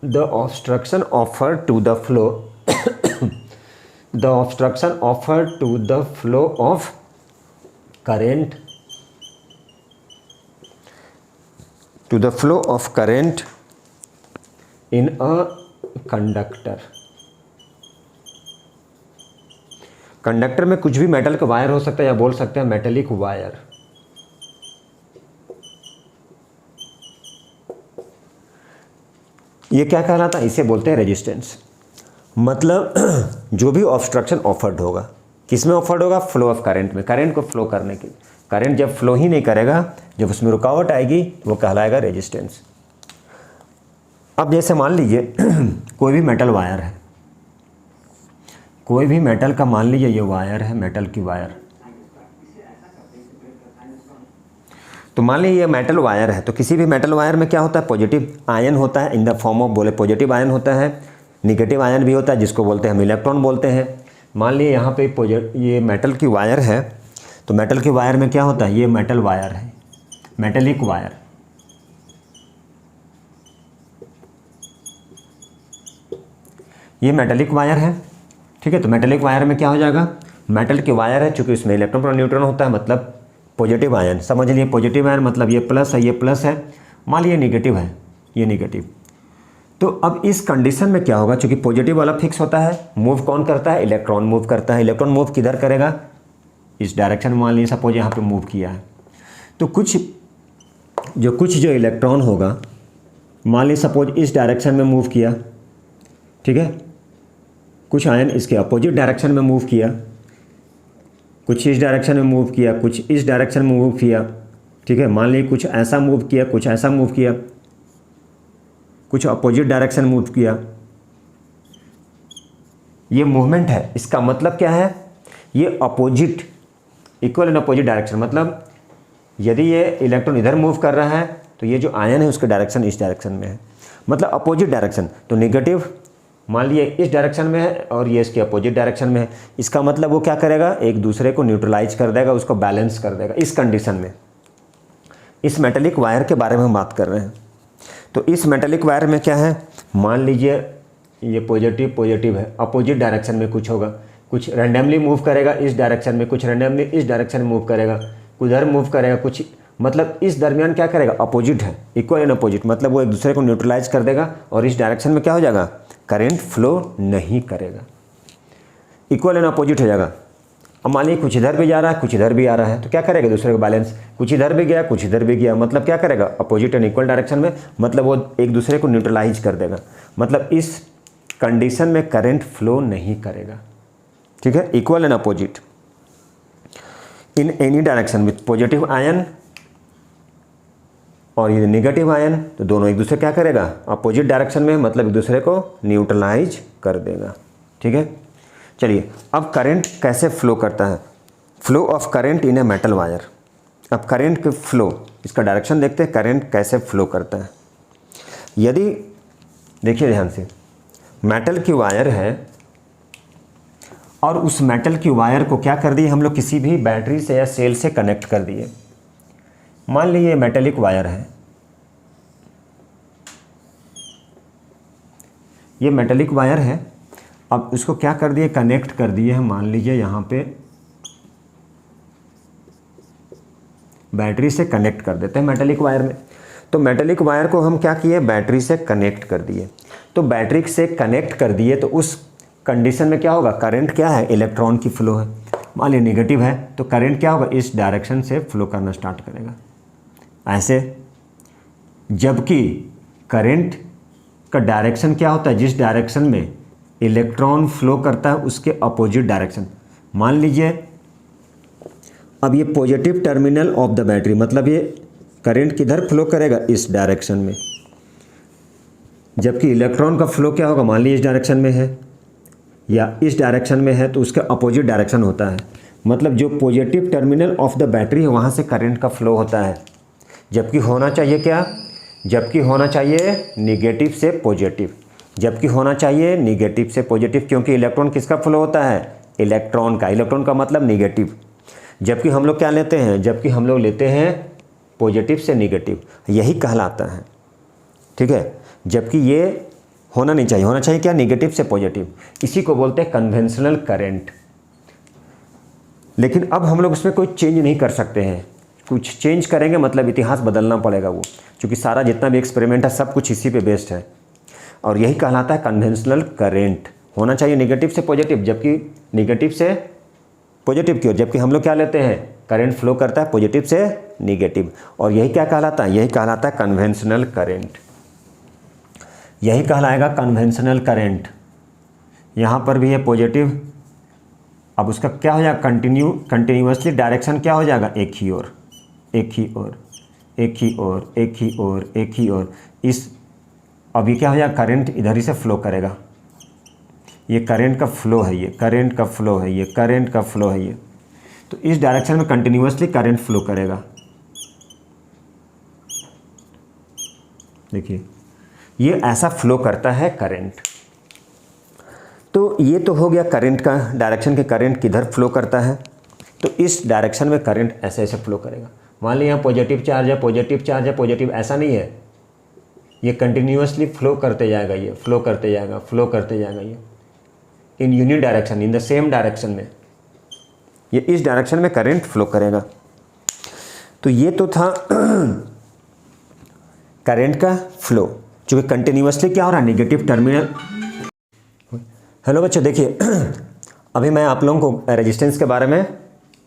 the obstruction offered to the flow the obstruction offered to the flow of current in a conductor। Conductor में कुछ भी मेटल का वायर हो सकता है, या बोल सकते हैं मेटेलिक वायर। ये क्या कहलाता है? इसे बोलते हैं रेजिस्टेंस। मतलब जो भी ऑब्स्ट्रक्शन ऑफर्ड होगा, किस में ऑफर्ड होगा? फ्लो ऑफ करंट में, करंट को फ्लो करने के। करंट जब फ्लो ही नहीं करेगा, जब उसमें रुकावट आएगी, वो कहलाएगा रेजिस्टेंस। अब जैसे मान लीजिए कोई भी मेटल वायर है, कोई भी मेटल का मान लीजिए ये वायर है, मेटल की वायर, तो मान लीजिए ये मेटल वायर है, तो किसी भी मेटल वायर में क्या होता है? पॉजिटिव आयन होता है, इन द फॉर्म ऑफ बोले पॉजिटिव आयन होता है, निगेटिव आयन भी होता है जिसको बोलते हैं हम इलेक्ट्रॉन बोलते हैं। मान लीजिए यहाँ पे ये मेटल की वायर है, तो मेटल की वायर में क्या होता है? ये मेटल वायर है, मेटेलिक वायर, ये मेटेलिक वायर है, ठीक है। तो मेटेलिक वायर में क्या हो जाएगा? मेटल की वायर है, चूंकि इसमें इलेक्ट्रॉन और न्यूट्रॉन होता है, मतलब पॉजिटिव आयन, समझ लिए पॉजिटिव आयन मतलब ये प्लस है, ये प्लस है, मान लीजिए निगेटिव है, ये निगेटिव। तो अब इस कंडीशन में क्या होगा? चूंकि पॉजिटिव वाला फिक्स होता है, मूव कौन करता है? इलेक्ट्रॉन मूव करता है। इलेक्ट्रॉन मूव किधर करेगा? इस डायरेक्शन में। मान लीजिए सपोज यहाँ पे मूव किया है, तो कुछ जो इलेक्ट्रॉन होगा, मान लीजिए सपोज इस डायरेक्शन में मूव किया, ठीक है, कुछ आयन इसके अपोजिट डायरेक्शन में मूव किया, कुछ इस डायरेक्शन में मूव किया, कुछ इस डायरेक्शन में मूव किया, ठीक है। मान लीजिए कुछ ऐसा मूव किया, कुछ ऐसा मूव किया, कुछ अपोजिट डायरेक्शन मूव किया, ये मूवमेंट है। इसका मतलब क्या है? ये opposite, equal and opposite direction, मतलब यदि ये इलेक्ट्रॉन इधर मूव कर रहा है तो ये जो आयन है उसके डायरेक्शन इस डायरेक्शन में है, मतलब अपोजिट डायरेक्शन। तो नेगेटिव मान लिए इस डायरेक्शन में है और ये इसके अपोजिट डायरेक्शन में है, इसका मतलब वो क्या करेगा? एक दूसरे को न्यूट्रलाइज कर देगा, उसको बैलेंस कर देगा। इस कंडीशन में इस मेटेलिक वायर के बारे में हम बात कर रहे हैं। तो इस मेटेलिक वायर में क्या है? मान लीजिए ये पॉजिटिव है, अपोजिट डायरेक्शन में कुछ होगा, कुछ रैंडमली मूव करेगा इस डायरेक्शन में, कुछ रैंडमली इस डायरेक्शन में मूव करेगा, उधर मूव करेगा, कुछ मतलब इस दरमियान क्या करेगा? अपोजिट है, इक्वल एंड अपोजिट, मतलब वो एक दूसरे को न्यूट्रलाइज कर देगा और इस डायरेक्शन में क्या हो जाएगा? करंट फ्लो नहीं करेगा, इक्वल एंड अपोजिट हो जाएगा। अब मान लीजिए कुछ इधर भी जा रहा है, कुछ इधर भी आ रहा है, तो क्या करेगा? दूसरे को बैलेंस, कुछ इधर भी गया, कुछ इधर भी गया, मतलब क्या करेगा? अपोजिट एंड इक्वल डायरेक्शन में, मतलब वो एक दूसरे को न्यूट्रलाइज कर देगा, मतलब इस कंडीशन में करंट फ्लो नहीं करेगा, ठीक है। Equal and opposite in any direction with positive ion और ये नेगेटिव आयन, तो दोनों एक दूसरे क्या करेगा? अपोजिट डायरेक्शन में, मतलब एक दूसरे को न्यूट्रलाइज कर देगा, ठीक है। चलिए अब करंट कैसे फ्लो करता है? Flow of current in a metal wire. अब करंट के फ्लो, इसका डायरेक्शन देखते हैं, करंट कैसे फ्लो करता है। यदि देखिए ध्यान से, मेटल की वायर है और उस मेटल की वायर को क्या कर दिए हम लोग? किसी भी बैटरी से या सेल से कनेक्ट कर दिए। मान लीजिए मेटेलिक वायर है, ये मेटेलिक वायर है, अब इसको क्या कर दिए? कनेक्ट कर दिए हैं, मान लीजिए यहाँ पे बैटरी से कनेक्ट कर देते हैं मेटेलिक वायर में। तो मेटेलिक वायर को हम क्या किए? बैटरी से कनेक्ट कर दिए। तो बैटरी से कनेक्ट कर दिए तो उस कंडीशन में क्या होगा? करंट क्या है? इलेक्ट्रॉन की फ्लो है। मान लीजिए निगेटिव है तो करंट क्या होगा? इस डायरेक्शन से फ्लो करना स्टार्ट करेगा ऐसे, जबकि करंट का डायरेक्शन क्या होता है? जिस डायरेक्शन में इलेक्ट्रॉन फ्लो करता है उसके अपोजिट डायरेक्शन। मान लीजिए अब ये positive terminal of the battery, मतलब ये करंट किधर फ्लो करेगा? इस डायरेक्शन में, जबकि इलेक्ट्रॉन का फ्लो क्या होगा? मान लीजिए इस डायरेक्शन में है या इस डायरेक्शन में है तो उसका अपोजिट डायरेक्शन होता है, मतलब जो positive terminal of the battery है वहाँ से करंट का फ्लो होता है, जबकि होना चाहिए क्या? जबकि होना चाहिए निगेटिव से पॉजिटिव, जबकि होना चाहिए निगेटिव से पॉजिटिव, क्योंकि इलेक्ट्रॉन किसका फ्लो होता है? इलेक्ट्रॉन का। इलेक्ट्रॉन का मतलब निगेटिव, जबकि हम लोग क्या लेते हैं? जबकि हम लोग लेते हैं पॉजिटिव से निगेटिव, यही कहलाता है, ठीक है। जबकि ये होना नहीं चाहिए, होना चाहिए क्या? निगेटिव से पॉजिटिव। इसी को बोलते हैं कन्वेंशनल करंट। लेकिन अब हम लोग उसमें कोई चेंज नहीं कर सकते हैं, कुछ चेंज करेंगे मतलब इतिहास बदलना पड़ेगा वो, क्योंकि सारा जितना भी एक्सपेरिमेंट है सब कुछ इसी पे बेस्ड है, और यही कहलाता है कन्वेंशनल करंट। होना चाहिए निगेटिव से पॉजिटिव, जबकि निगेटिव से पॉजिटिव की ओर, जबकि हम लोग क्या लेते हैं? करंट फ्लो करता है पॉजिटिव से निगेटिव, और यही क्या कहलाता है? यही कहलाता है कन्वेंशनल करंट, यही कहलाएगा कन्वेंशनल करंट। यहाँ पर भी है पॉजिटिव अब उसका क्या हो जाएगा, कंटिन्यूअसली डायरेक्शन क्या हो जाएगा, एक ही ओर, एक ही ओर, एक ही ओर, एक ही ओर, एक ही ओर। इस अब ये क्या हो जाएगा, करंट इधर ही से फ्लो करेगा। ये करंट का फ्लो है, ये करंट का फ्लो है, ये करंट का फ्लो है ये। तो इस डायरेक्शन में कंटिन्यूअसली करंट फ्लो करेगा। देखिए ये ऐसा फ्लो करता है करंट। तो ये तो हो गया करंट का डायरेक्शन के, करंट किधर फ्लो करता है। तो इस डायरेक्शन में करंट ऐसे ऐसे फ्लो करेगा। मान लीजिए यहाँ पॉजिटिव चार्ज है, पॉजिटिव चार्ज है, पॉजिटिव, ऐसा नहीं है, ये कंटिन्यूअसली फ्लो करते जाएगा, ये फ्लो करते जाएगा, फ्लो करते जाएगा, ये in unit direction, in the same direction में, ये इस डायरेक्शन में करंट फ्लो करेगा। तो ये तो था करंट का फ्लो, जो कि कंटिन्यूअसली क्या हो रहा है, नेगेटिव टर्मिनल। हेलो बच्चों, देखिए अभी मैं आप लोगों को रेजिस्टेंस के बारे में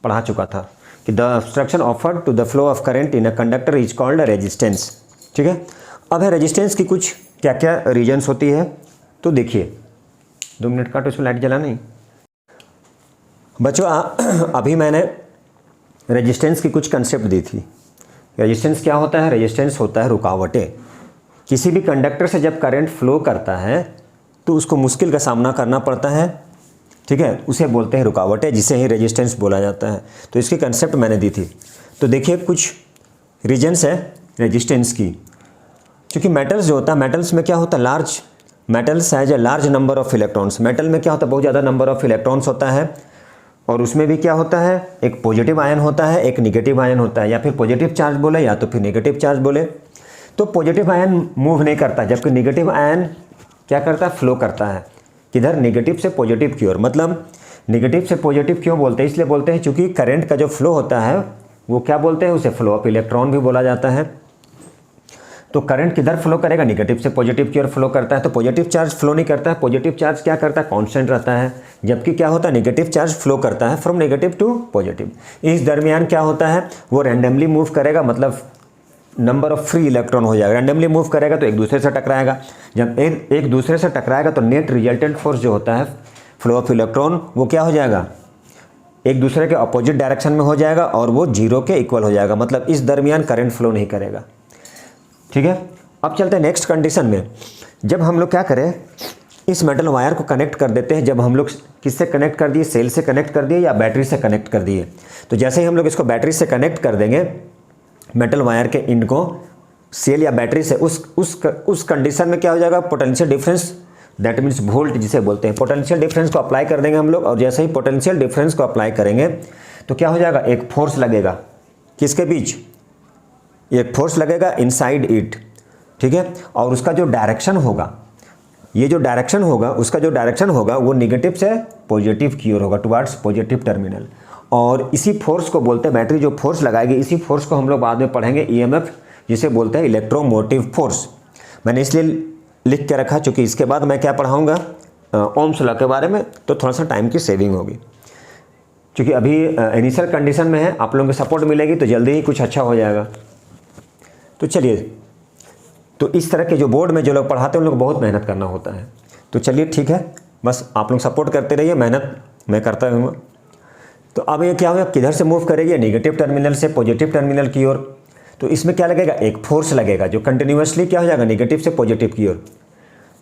पढ़ा चुका था कि the obstruction offered to the flow of current in a conductor is called resistance. ठीक है, अब है रेजिस्टेंस की कुछ क्या क्या रीजन्स होती है। तो देखिए 2 मिनट का, तो इसमें लाइट जला नहीं बच्चों। अभी मैंने रेजिस्टेंस की कुछ कंसेप्ट दी थी। रेजिस्टेंस क्या होता है, रेजिस्टेंस होता है रुकावटें। किसी भी कंडक्टर से जब करंट फ्लो करता है तो उसको मुश्किल का सामना करना पड़ता है। ठीक है, उसे बोलते हैं रुकावटें, जिसे ही रेजिस्टेंस बोला जाता है। तो इसकी कंसेप्ट मैंने दी थी। तो देखिए कुछ रीजन्स है रेजिस्टेंस की। क्योंकि मेटल्स जो होता है, मेटल्स में क्या होता है, large metals has a large number of electrons. Metal में क्या होता है, बहुत ज़्यादा नंबर ऑफ इलेक्ट्रॉन्स होता है। और उसमें भी क्या होता है, एक पॉजिटिव आयन होता है, एक नेगेटिव आयन होता है, या फिर पॉजिटिव चार्ज बोले या तो फिर नेगेटिव चार्ज बोले। तो पॉजिटिव आयन मूव नहीं करता, जबकि नेगेटिव आयन क्या करता है, फ्लो करता है। किधर, नेगेटिव से पॉजिटिव की ओर। मतलब नेगेटिव से पॉजिटिव क्यों बोलते हैं, इसलिए बोलते हैं क्योंकि करंट का जो फ्लो होता है वो क्या बोलते हैं, उसे फ्लो ऑफ इलेक्ट्रॉन भी बोला जाता है। तो करंट किधर फ्लो करेगा, नेगेटिव से पॉजिटिव की ओर फ्लो करता है। तो पॉजिटिव चार्ज फ्लो नहीं करता है, पॉजिटिव चार्ज क्या करता है, कांस्टेंट रहता है। जबकि क्या होता है, नेगेटिव चार्ज फ्लो करता है फ्रॉम नेगेटिव टू पॉजिटिव। इस दरमियान क्या होता है, वो रैंडमली मूव करेगा, मतलब नंबर ऑफ फ्री इलेक्ट्रॉन हो जाएगा। रैंडमली मूव करेगा तो एक दूसरे से टकराएगा। जब एक दूसरे से टकराएगा तो नेट रिजल्टेंट फोर्स जो होता है फ्लो ऑफ इलेक्ट्रॉन, वो क्या हो जाएगा, एक दूसरे के अपोजिट डायरेक्शन में हो जाएगा और वो जीरो के इक्वल हो जाएगा। मतलब इस दरमियान करंट फ्लो नहीं करेगा। ठीक है, अब चलते हैं नेक्स्ट कंडीशन में। जब हम लोग क्या करें, इस मेटल वायर को कनेक्ट कर देते हैं। जब हम लोग किससे कनेक्ट कर दिए, सेल से कनेक्ट कर दिए या बैटरी से कनेक्ट कर दिए। तो जैसे ही हम लोग इसको बैटरी से कनेक्ट कर देंगे, मेटल वायर के एंड को सेल या बैटरी से, उस कंडीशन में क्या हो जाएगा, potential difference, that means volt जिसे बोलते हैं, पोटेंशियल डिफरेंस को अप्लाई कर देंगे हम लोग। और जैसे ही पोटेंशियल डिफरेंस को अप्लाई करेंगे तो क्या हो जाएगा, एक फोर्स लगेगा किसके बीच, एक फोर्स लगेगा इनसाइड इट। ठीक है, और उसका जो डायरेक्शन होगा, ये जो डायरेक्शन होगा, उसका जो डायरेक्शन होगा वो नेगेटिव से पॉजिटिव की ओर होगा, टुवर्ड्स पॉजिटिव टर्मिनल। और इसी फोर्स को बोलते हैं, बैटरी जो फोर्स लगाएगी, इसी फोर्स को हम लोग बाद में पढ़ेंगे ईएमएफ, जिसे बोलते हैं इलेक्ट्रोमोटिव फोर्स। मैंने इसलिए लिख के रखा क्योंकि इसके बाद मैं क्या पढ़ाऊँगा, ओम्स लॉ के बारे में, तो थोड़ा सा टाइम की सेविंग होगी। क्योंकि अभी इनिशियल कंडीशन में है, आप लोगों की सपोर्ट मिलेगी तो जल्दी ही कुछ अच्छा हो जाएगा। तो चलिए, तो इस तरह के जो बोर्ड में जो लोग पढ़ाते हैं उन लोग बहुत मेहनत करना होता है। तो चलिए ठीक है, बस आप लोग सपोर्ट करते रहिए, मेहनत मैं करता हूँ। तो अब ये क्या होगा, किधर से मूव करेगी, नेगेटिव टर्मिनल से पॉजिटिव टर्मिनल की ओर। तो इसमें क्या लगेगा, एक फोर्स लगेगा जो कंटिन्यूअसली क्या हो जाएगा, नेगेटिव से पॉजिटिव की ओर,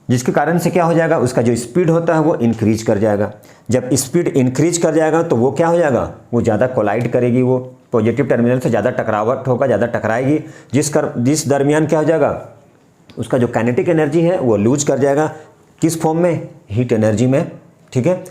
जिसके कारण से क्या हो जाएगा, उसका जो स्पीड होता है वो इंक्रीज कर जाएगा। जब स्पीड इंक्रीज कर जाएगा तो वो क्या हो जाएगा, वो ज़्यादा कोलाइड करेगी, वो पॉजिटिव टर्मिनल से ज़्यादा टकरावट होगा, ज़्यादा टकराएगी, जिस दरमियान क्या हो जाएगा, उसका जो काइनेटिक एनर्जी है वो लूज कर जाएगा। किस फॉर्म में, हीट एनर्जी में। ठीक है,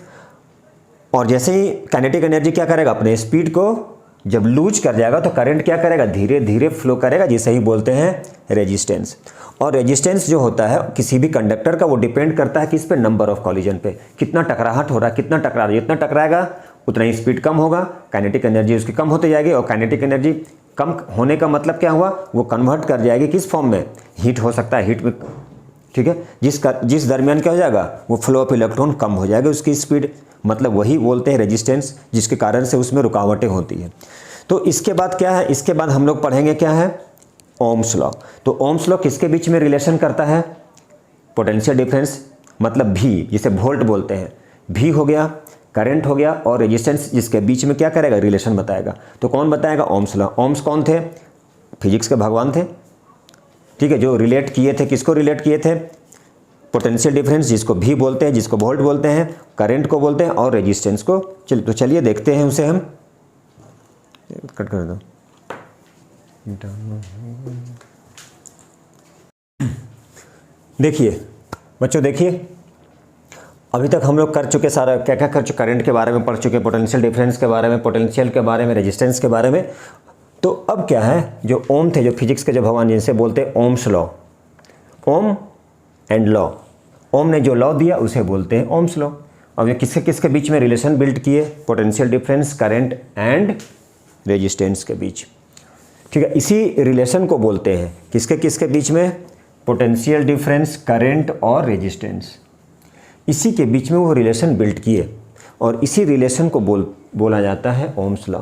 और जैसे ही काइनेटिक एनर्जी क्या करेगा, अपने स्पीड को जब लूज कर जाएगा तो करंट क्या करेगा, धीरे धीरे फ्लो करेगा, जिसे ही बोलते हैं रेजिस्टेंस। और रेजिस्टेंस जो होता है किसी भी कंडक्टर का, वो डिपेंड करता है किस पे, नंबर ऑफ कॉलिजन पे, कितना टकराहट हो रहा है, कितना टकरा रहा है। जितना टकराएगा उतना ही स्पीड कम होगा, काइनेटिक एनर्जी उसकी कम होती जाएगी। और काइनेटिक एनर्जी कम होने का मतलब क्या हुआ, वो कन्वर्ट कर जाएगी किस फॉर्म में, हीट हो सकता है, हीट में। ठीक है, जिस दरमियान क्या हो जाएगा, वो फ्लो ऑफ इलेक्ट्रॉन कम हो जाएगा, उसकी स्पीड। मतलब वही बोलते हैं रेजिस्टेंस, जिसके कारण से उसमें रुकावटें होती हैं। तो इसके बाद क्या है, इसके बाद हम लोग पढ़ेंगे क्या है, ओम्स लॉ। तो ओम्स लॉ किसके बीच में रिलेशन करता है, पोटेंशियल डिफरेंस, मतलब भी, जिसे वोल्ट बोलते हैं, भी हो गया, करंट हो गया और रेजिस्टेंस जिसके बीच में क्या करेगा, रिलेशन बताएगा। तो कौन बताएगा, ओम्स लॉ। ओम्स कौन थे, फिजिक्स के भगवान थे, ठीक है, जो रिलेट किए थे, किसको रिलेट किए थे, पोटेंशियल डिफरेंस जिसको भी बोलते हैं, जिसको वोल्ट बोलते हैं, करंट को बोलते हैं और रेजिस्टेंस को। तो चलिए देखते हैं उसे हम, कट कर दो। देखिए बच्चों, देखिए अभी तक हम लोग कर चुके सारा, क्या क्या कर चुके, करंट के बारे में पढ़ चुके, पोटेंशियल डिफरेंस के बारे में, पोटेंशियल के बारे में, रेजिस्टेंस के बारे में। तो अब क्या है, जो ओम थे, जो फिजिक्स के जो भगवान, जिनसे बोलते हैं Ohm's law, Ohm and law, Ohm ने जो लॉ दिया उसे बोलते हैं ओम्स लॉ। अब ये किसके किसके बीच में रिलेशन बिल्ड किए, potential difference, current and resistance के बीच, ठीक है। इसी रिलेशन को बोलते हैं किसके किसके बीच में, पोटेंशियल डिफरेंस, करंट और रेजिस्टेंस, इसी के बीच में वो रिलेशन बिल्ड किए और इसी रिलेशन को बोला जाता है ओम्स लॉ।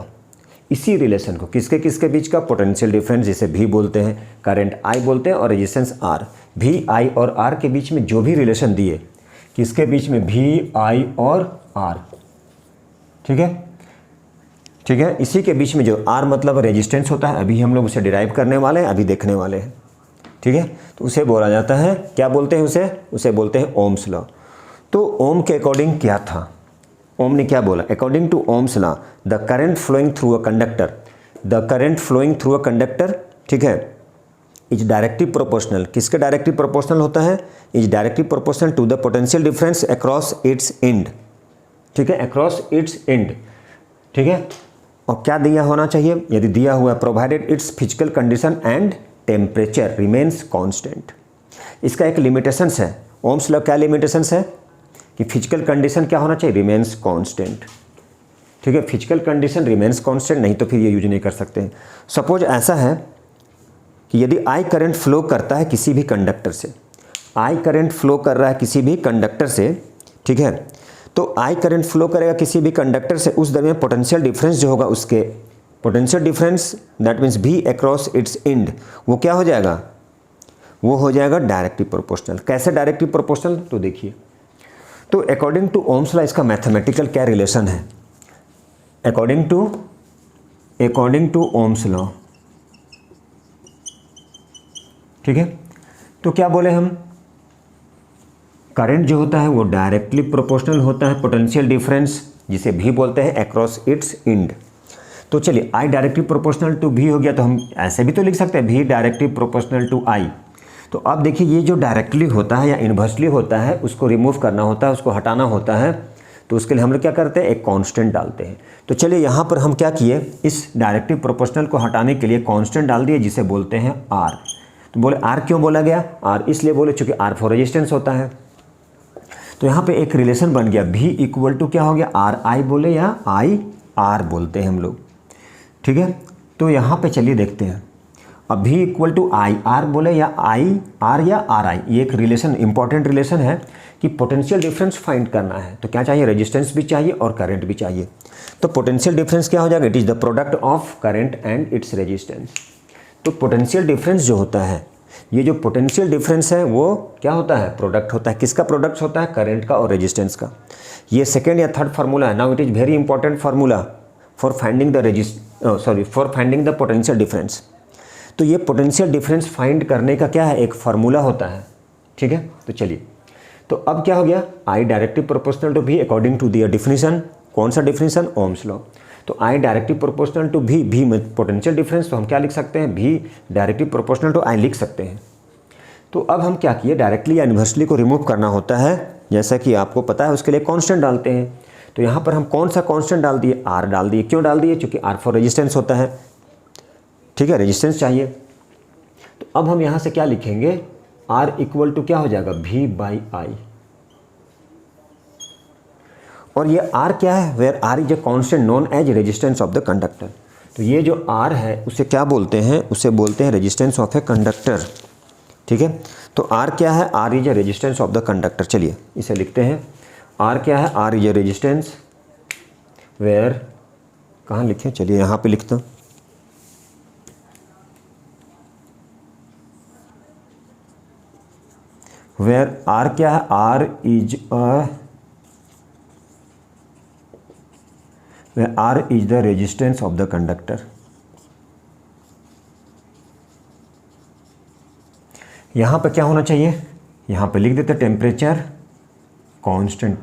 इसी रिलेशन को किसके किसके बीच का, पोटेंशियल डिफरेंस जिसे भी बोलते हैं, करंट आई बोलते हैं और रेजिस्टेंस आर। भी, आई और आर के बीच में जो भी रिलेशन दिए, किसके बीच में, भी, आई और आर, ठीक है, ठीक है। इसी के बीच में जो आर मतलब रेजिस्टेंस होता है, अभी हम लोग उसे डिराइव करने वाले हैं, अभी देखने वाले हैं, ठीक है। तो उसे बोला जाता है, क्या बोलते हैं उसे बोलते हैं ओम्स लॉ। तो ओम के अकॉर्डिंग क्या था, ओम ने क्या बोला, according to Ohm's law the current flowing through a conductor, the current flowing through a conductor, ठीक है, इज डायरेक्टली प्रोपोर्शनल, किसके डायरेक्टली प्रोपोर्शनल होता है, is directly proportional to the potential difference across its end, ठीक है, अक्रॉस इट्स एंड, ठीक है। और क्या दिया होना चाहिए, यदि दिया हुआ है, provided it's physical condition and temperature remains constant. इसका एक लिमिटेशंस है, ओम्स लॉ क्या लिमिटेशंस है कि फिजिकल कंडीशन क्या होना चाहिए, रिमेन्स कांस्टेंट, ठीक है, फिजिकल कंडीशन रिमेन्स कांस्टेंट, नहीं तो फिर ये यूज नहीं कर सकते हैं। सपोज ऐसा है कि यदि आई करंट फ्लो करता है किसी भी कंडक्टर से, आई करंट फ्लो कर रहा है किसी भी कंडक्टर से, ठीक है, तो आई करंट फ्लो करेगा किसी भी कंडक्टर से, उस दरमियान पोटेंशियल डिफरेंस जो होगा, उसके पोटेंशियल डिफरेंस दैट मीन्स भी अक्रॉस इट्स एंड, वो क्या हो जाएगा, वो हो जाएगा डायरेक्टली प्रोपोर्शनल। कैसे डायरेक्टली प्रोपोर्शनल, तो देखिए, तो अकॉर्डिंग टू ओम्स लॉ इसका मैथमेटिकल क्या रिलेशन है, अकॉर्डिंग टू ओम्स लॉ, ठीक है। तो क्या बोले हम, करंट जो होता है वो डायरेक्टली प्रोपोर्शनल होता है पोटेंशियल डिफरेंस जिसे भी बोलते हैं अक्रॉस इट्स एंड। तो चलिए आई डायरेक्टली प्रोपोर्शनल टू भी हो गया, तो हम ऐसे भी तो लिख सकते हैं भी डायरेक्टली प्रोपोर्शनल टू आई। तो अब देखिए, ये जो डायरेक्टली होता है या इन्वर्सली होता है उसको रिमूव करना होता है, उसको हटाना होता है, तो उसके लिए हम लोग क्या करते हैं, एक कांस्टेंट डालते हैं। तो चलिए यहाँ पर हम क्या किए, इस डायरेक्टली प्रोपोर्शनल को हटाने के लिए कांस्टेंट डाल दिए जिसे बोलते हैं आर। तो बोले आर क्यों बोला गया, आर इसलिए बोले चूँकि आर फॉर रेजिस्टेंस होता है। तो यहाँ पे एक रिलेशन बन गया, भी इक्वल टू क्या हो गया, आर आई बोले या आई आर बोलते हैं हम लोग, ठीक है। तो यहाँ पे चलिए देखते हैं, अब भी इक्वल टू आई आर बोले या आई आर या आर आई, ये एक रिलेशन, इंपॉर्टेंट रिलेशन है कि पोटेंशियल डिफरेंस फाइंड करना है तो क्या चाहिए, रेजिस्टेंस भी चाहिए और करंट भी चाहिए। तो पोटेंशियल डिफरेंस क्या हो जाएगा, it is the product of current and its resistance. तो पोटेंशियल डिफरेंस जो होता है, ये जो पोटेंशियल डिफरेंस है वो क्या होता है, प्रोडक्ट होता है, किसका प्रोडक्ट होता है, करंट का और रेजिस्टेंस का। ये सेकेंड या थर्ड फार्मूला है। Now it is very important formula for finding the potential difference. तो ये पोटेंशियल डिफरेंस फाइंड करने का क्या है, एक फार्मूला होता है, ठीक है। तो चलिए, तो अब क्या हो गया, आई डायरेक्टली प्रोपोर्शनल टू भी अकॉर्डिंग टू दियर डिफिनीशन, कौन सा डिफिनीशन, ओम्स लॉ। तो आई डायरेक्टली प्रोपोर्शनल टू भी में पोटेंशियल डिफरेंस, तो हम क्या लिख सकते हैं, भी डायरेक्टली प्रोपोर्शनल टू आई लिख सकते हैं। तो अब हम क्या किए, डायरेक्टली या इन्वर्सली को रिमूव करना होता है, जैसा कि आपको पता है, उसके लिए कांस्टेंट डालते हैं। तो यहाँ पर हम कौन सा कांस्टेंट डाल दिए, आर डाल दिए। क्यों डाल दिए, क्योंकि आर फॉर रेजिस्टेंस होता है, ठीक है, रेजिस्टेंस चाहिए। तो अब हम यहाँ से क्या लिखेंगे, आर इक्वल टू क्या हो जाएगा, भी बाई आई। और ये आर क्या है, where R is a constant known as resistance of the conductor. तो ये जो आर है उसे क्या बोलते हैं, उसे बोलते हैं रेजिस्टेंस ऑफ ए कंडक्टर, ठीक है। तो आर क्या है, R is a resistance of the conductor. चलिए इसे लिखते हैं, आर क्या है, R is a resistance where, कहाँ लिखें, चलिए यहाँ पे लिखता हूँ, वेयर आर क्या है, R is a where R is the resistance of the conductor. यहाँ पे क्या होना चाहिए, यहाँ पे लिख देते टेम्परेचर कांस्टेंट।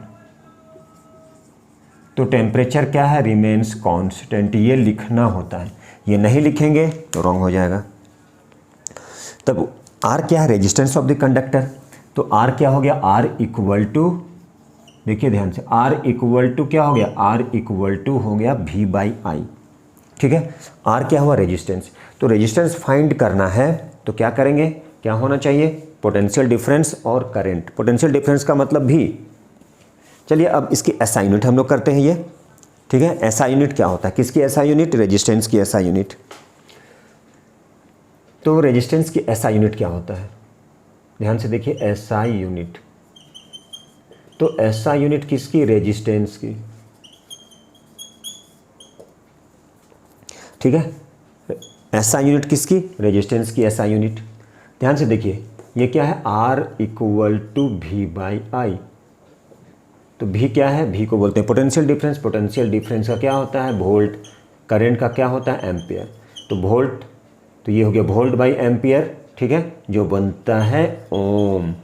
तो टेम्परेचर क्या है, रिमेन्स कांस्टेंट, ये लिखना होता है, ये नहीं लिखेंगे तो रॉन्ग हो जाएगा। तब R क्या है, रेजिस्टेंस ऑफ द कंडक्टर। तो R क्या हो गया, R इक्वल टू, देखिए ध्यान से, R इक्वल टू क्या हो गया, R इक्वल टू हो गया V/I। ठीक है, R क्या हुआ, रेजिस्टेंस। तो रेजिस्टेंस फाइंड करना है तो क्या करेंगे, क्या होना चाहिए, पोटेंशियल डिफरेंस और करंट। पोटेंशियल डिफरेंस का मतलब भी, चलिए अब इसकी एसआई यूनिट हम लोग करते हैं ये। ठीक है, एसआई यूनिट क्या होता है, किसकी एसआई यूनिट, रेजिस्टेंस की एसआई यूनिट। तो रेजिस्टेंस की एसआई यूनिट क्या होता है, ध्यान से देखिए, एसआई यूनिट। तो एसआई यूनिट किसकी, रेजिस्टेंस की। ठीक है, एसआई यूनिट किसकी, रेजिस्टेंस की एसआई यूनिट। ध्यान से देखिए, ये क्या है, R इक्वल टू V/I। तो V क्या है, V को बोलते हैं पोटेंशियल डिफरेंस। पोटेंशियल डिफरेंस का क्या होता है, वोल्ट। करंट का क्या होता है, एम्पियर। तो वोल्ट, तो ये हो गया वोल्ट बाई एम्पियर। ठीक है, जो बनता है ओम।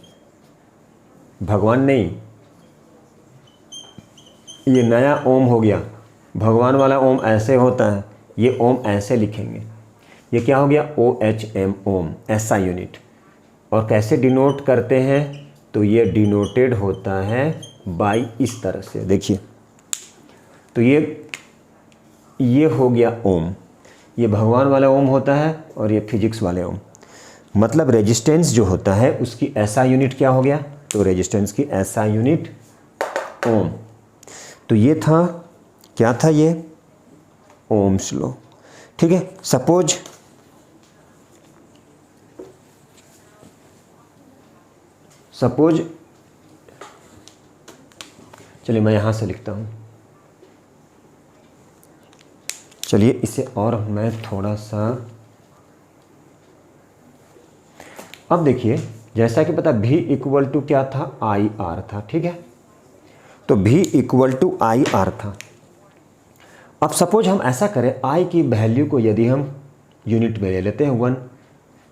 भगवान नहीं, ये नया ओम हो गया, भगवान वाला ओम ऐसे होता है, ये ओम ऐसे लिखेंगे। ये क्या हो गया, OHM, ओम, एसआई यूनिट। और कैसे डिनोट करते हैं, तो ये डिनोटेड होता है बाई इस तरह से, देखिए। तो ये हो गया ओम, ये भगवान वाला ओम होता है और ये फिजिक्स वाले ओम। मतलब रेजिस्टेंस जो होता है उसकी एसआई यूनिट क्या हो गया, तो रेजिस्टेंस की एसआई यूनिट ओम। तो ये था, क्या था ये, ओम्स लॉ। ठीक है, सपोज चलिए मैं यहाँ से लिखता हूँ। चलिए इसे और मैं थोड़ा सा, अब देखिए, जैसा कि पता V इक्वल टू क्या था, IR था। ठीक है, तो V इक्वल टू IR था। अब सपोज हम ऐसा करें, I की वैल्यू को यदि हम यूनिट में ले लेते हैं 1,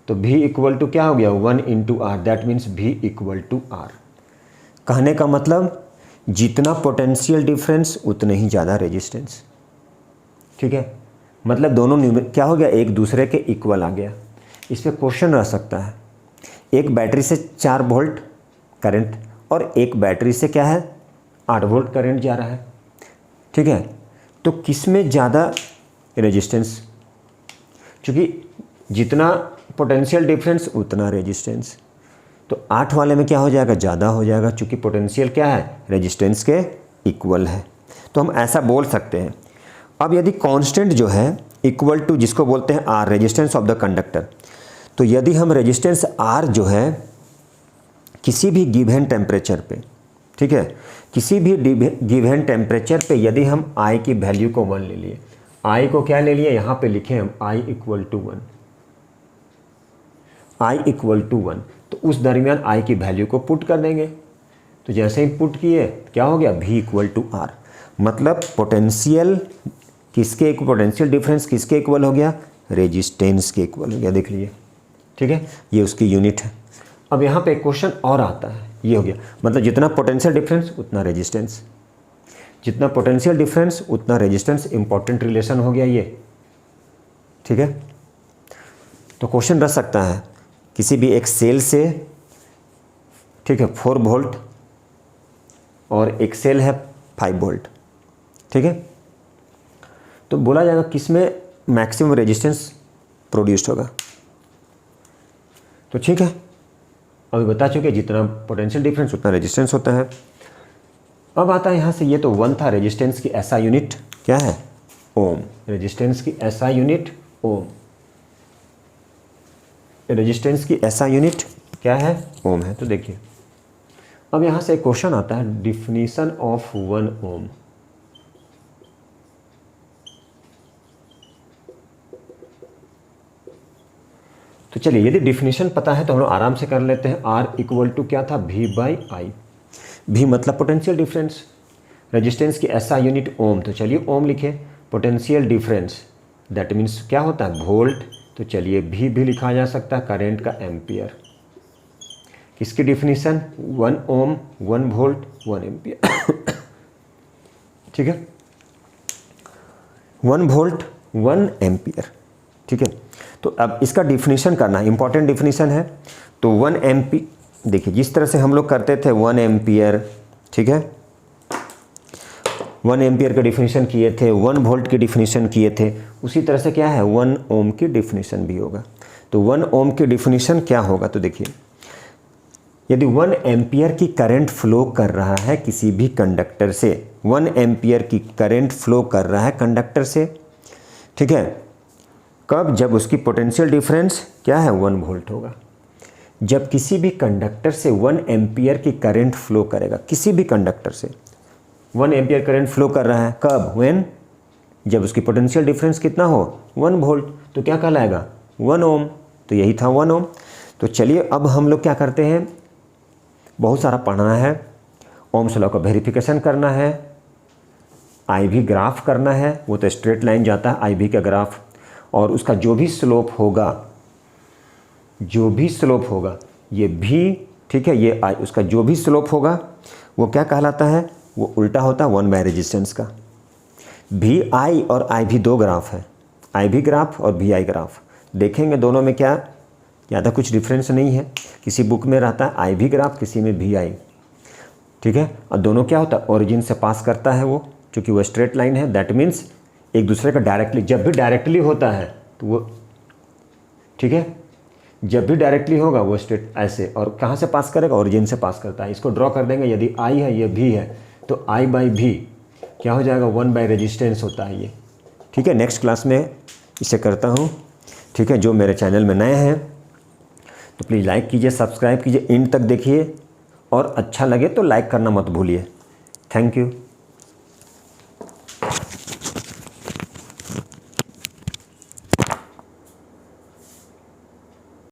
तो V इक्वल टू क्या हो गया, 1 into R, that means V equal to R। कहने का मतलब जितना पोटेंशियल डिफरेंस उतने ही ज़्यादा रेजिस्टेंस। ठीक है, मतलब दोनों क्या हो गया, एक दूसरे के इक्वल आ गया। इस पर क्वेश्चन रह सकता है, एक बैटरी से 4 वोल्ट करंट और एक बैटरी से क्या है, 8 वोल्ट करंट जा रहा है। ठीक है, तो किस में ज़्यादा रेजिस्टेंस, क्योंकि जितना पोटेंशियल डिफरेंस उतना रेजिस्टेंस। तो 8 वाले में क्या हो जाएगा, ज़्यादा हो जाएगा, क्योंकि पोटेंशियल क्या है, रेजिस्टेंस के इक्वल है। तो हम ऐसा बोल सकते हैं। अब यदि कांस्टेंट जो है इक्वल टू, जिसको बोलते हैं R, resistance of the conductor, तो यदि हम रेजिस्टेंस R जो है किसी भी गिवन टेम्परेचर पे, ठीक है, किसी भी गिवन टेम्परेचर पे यदि हम I की वैल्यू को 1 ले लिए, I को क्या ले लिए, यहाँ पे लिखे हम I equal to 1, I equal to 1, तो उस दरमियान I की वैल्यू को पुट कर देंगे। तो जैसे ही पुट किए, क्या हो गया, V इक्वल टू R। मतलब पोटेंशियल किसके, पोटेंशियल डिफरेंस किसके इक्वल हो गया, रेजिस्टेंस के इक्वल हो गया, देख लीजिए। ठीक है, ये उसकी यूनिट है। अब यहाँ पे एक क्वेश्चन और आता है, ये हो गया, मतलब जितना पोटेंशियल डिफरेंस उतना रेजिस्टेंस, जितना पोटेंशियल डिफरेंस उतना रेजिस्टेंस, इंपॉर्टेंट रिलेशन हो गया ये। ठीक है, तो क्वेश्चन रह सकता है, किसी भी एक सेल से, ठीक है, 4 वोल्ट और एक सेल है 5 वोल्ट। ठीक है, तो बोला जाएगा किस में मैक्सिमम रेजिस्टेंस प्रोड्यूस्ड होगा। तो ठीक है, अभी बता चुके जितना पोटेंशियल डिफरेंस उतना रेजिस्टेंस होता है। अब आता है यहाँ से, ये तो 1 था, रेजिस्टेंस की एसआई यूनिट क्या है, ओम। रेजिस्टेंस की एसआई यूनिट ओम, रेजिस्टेंस की एसआई यूनिट क्या है, ओम है। तो देखिए, अब यहाँ से एक क्वेश्चन आता है, डिफिनीशन ऑफ 1 ओम। तो चलिए, यदि डिफिनीशन पता है तो हम लोग आराम से कर लेते हैं। R इक्वल टू क्या था, V/I। V मतलब पोटेंशियल डिफरेंस, रेजिस्टेंस की एसआई यूनिट ओम, तो चलिए ओम लिखे। पोटेंशियल डिफरेंस दैट मीन्स क्या होता है वोल्ट, तो चलिए भी लिखा जा सकता है करंट का एम्पियर। किसकी डिफिनीशन 1 ओम 1 वोल्ट 1 एम्पियर ठीक है 1 वोल्ट 1 एम्पियर। ठीक है, तो अब इसका डिफिनीशन करना इंपॉर्टेंट डिफिनीशन है। तो 1 एम्पी देखिए जिस तरह से हम लोग करते थे 1 एम्पियर, ठीक है 1 एम्पियर का डिफिनीशन किए थे, 1 वोल्ट की डिफिनीशन किए थे, उसी तरह से क्या है 1 ओम की डिफिनीशन भी होगा। तो 1 ओम की डिफिनीशन क्या होगा, तो देखिए यदि 1 एम्पियर की करंट फ्लो कर रहा है किसी भी कंडक्टर से, 1 एम्पियर की करंट फ्लो कर रहा है कंडक्टर से, ठीक है, कब, जब उसकी पोटेंशियल डिफरेंस क्या है 1 वोल्ट होगा। जब किसी भी कंडक्टर से 1 एम्पियर की करंट फ्लो करेगा, किसी भी कंडक्टर से 1 एम्पियर करंट फ्लो कर रहा है, कब, व्हेन, जब उसकी पोटेंशियल डिफरेंस कितना हो 1 वोल्ट, तो क्या कहलाएगा 1 ओम। तो यही था 1 ओम। तो चलिए अब हम लोग क्या करते हैं, बहुत सारा पढ़ना है, ओम्स लॉ का वेरिफिकेशन करना है, IV ग्राफ करना है, वो तो स्ट्रेट लाइन जाता है IV का ग्राफ, और उसका जो भी स्लोप होगा ये भी, ठीक है, ये उसका जो भी स्लोप होगा वो क्या कहलाता है, वो उल्टा होता है 1 बाय रेजिस्टेंस का। VI और IV दो ग्राफ है, IV ग्राफ और VI ग्राफ, देखेंगे दोनों में क्या ज़्यादा कुछ डिफरेंस नहीं है। किसी बुक में रहता है IV ग्राफ, किसी में VI, ठीक है, और दोनों क्या होता है ओरिजिन से पास करता है वो, क्योंकि वो स्ट्रेट लाइन है, दैट मीन्स एक दूसरे का डायरेक्टली, जब भी डायरेक्टली होता है तो वो, ठीक है, जब भी डायरेक्टली होगा वो स्ट्रेट ऐसे, और कहाँ से पास करेगा ओरिजिन से पास करता है। इसको ड्रॉ कर देंगे, यदि I है ये V है तो I बाई V क्या हो जाएगा 1 बाई रेजिस्टेंस होता है ये। ठीक है, नेक्स्ट क्लास में इसे करता हूँ। ठीक है, जो मेरे चैनल में नए हैं तो प्लीज़ लाइक कीजिए, सब्सक्राइब कीजिए, एंड तक देखिए, और अच्छा लगे तो लाइक करना मत भूलिए। Thank you.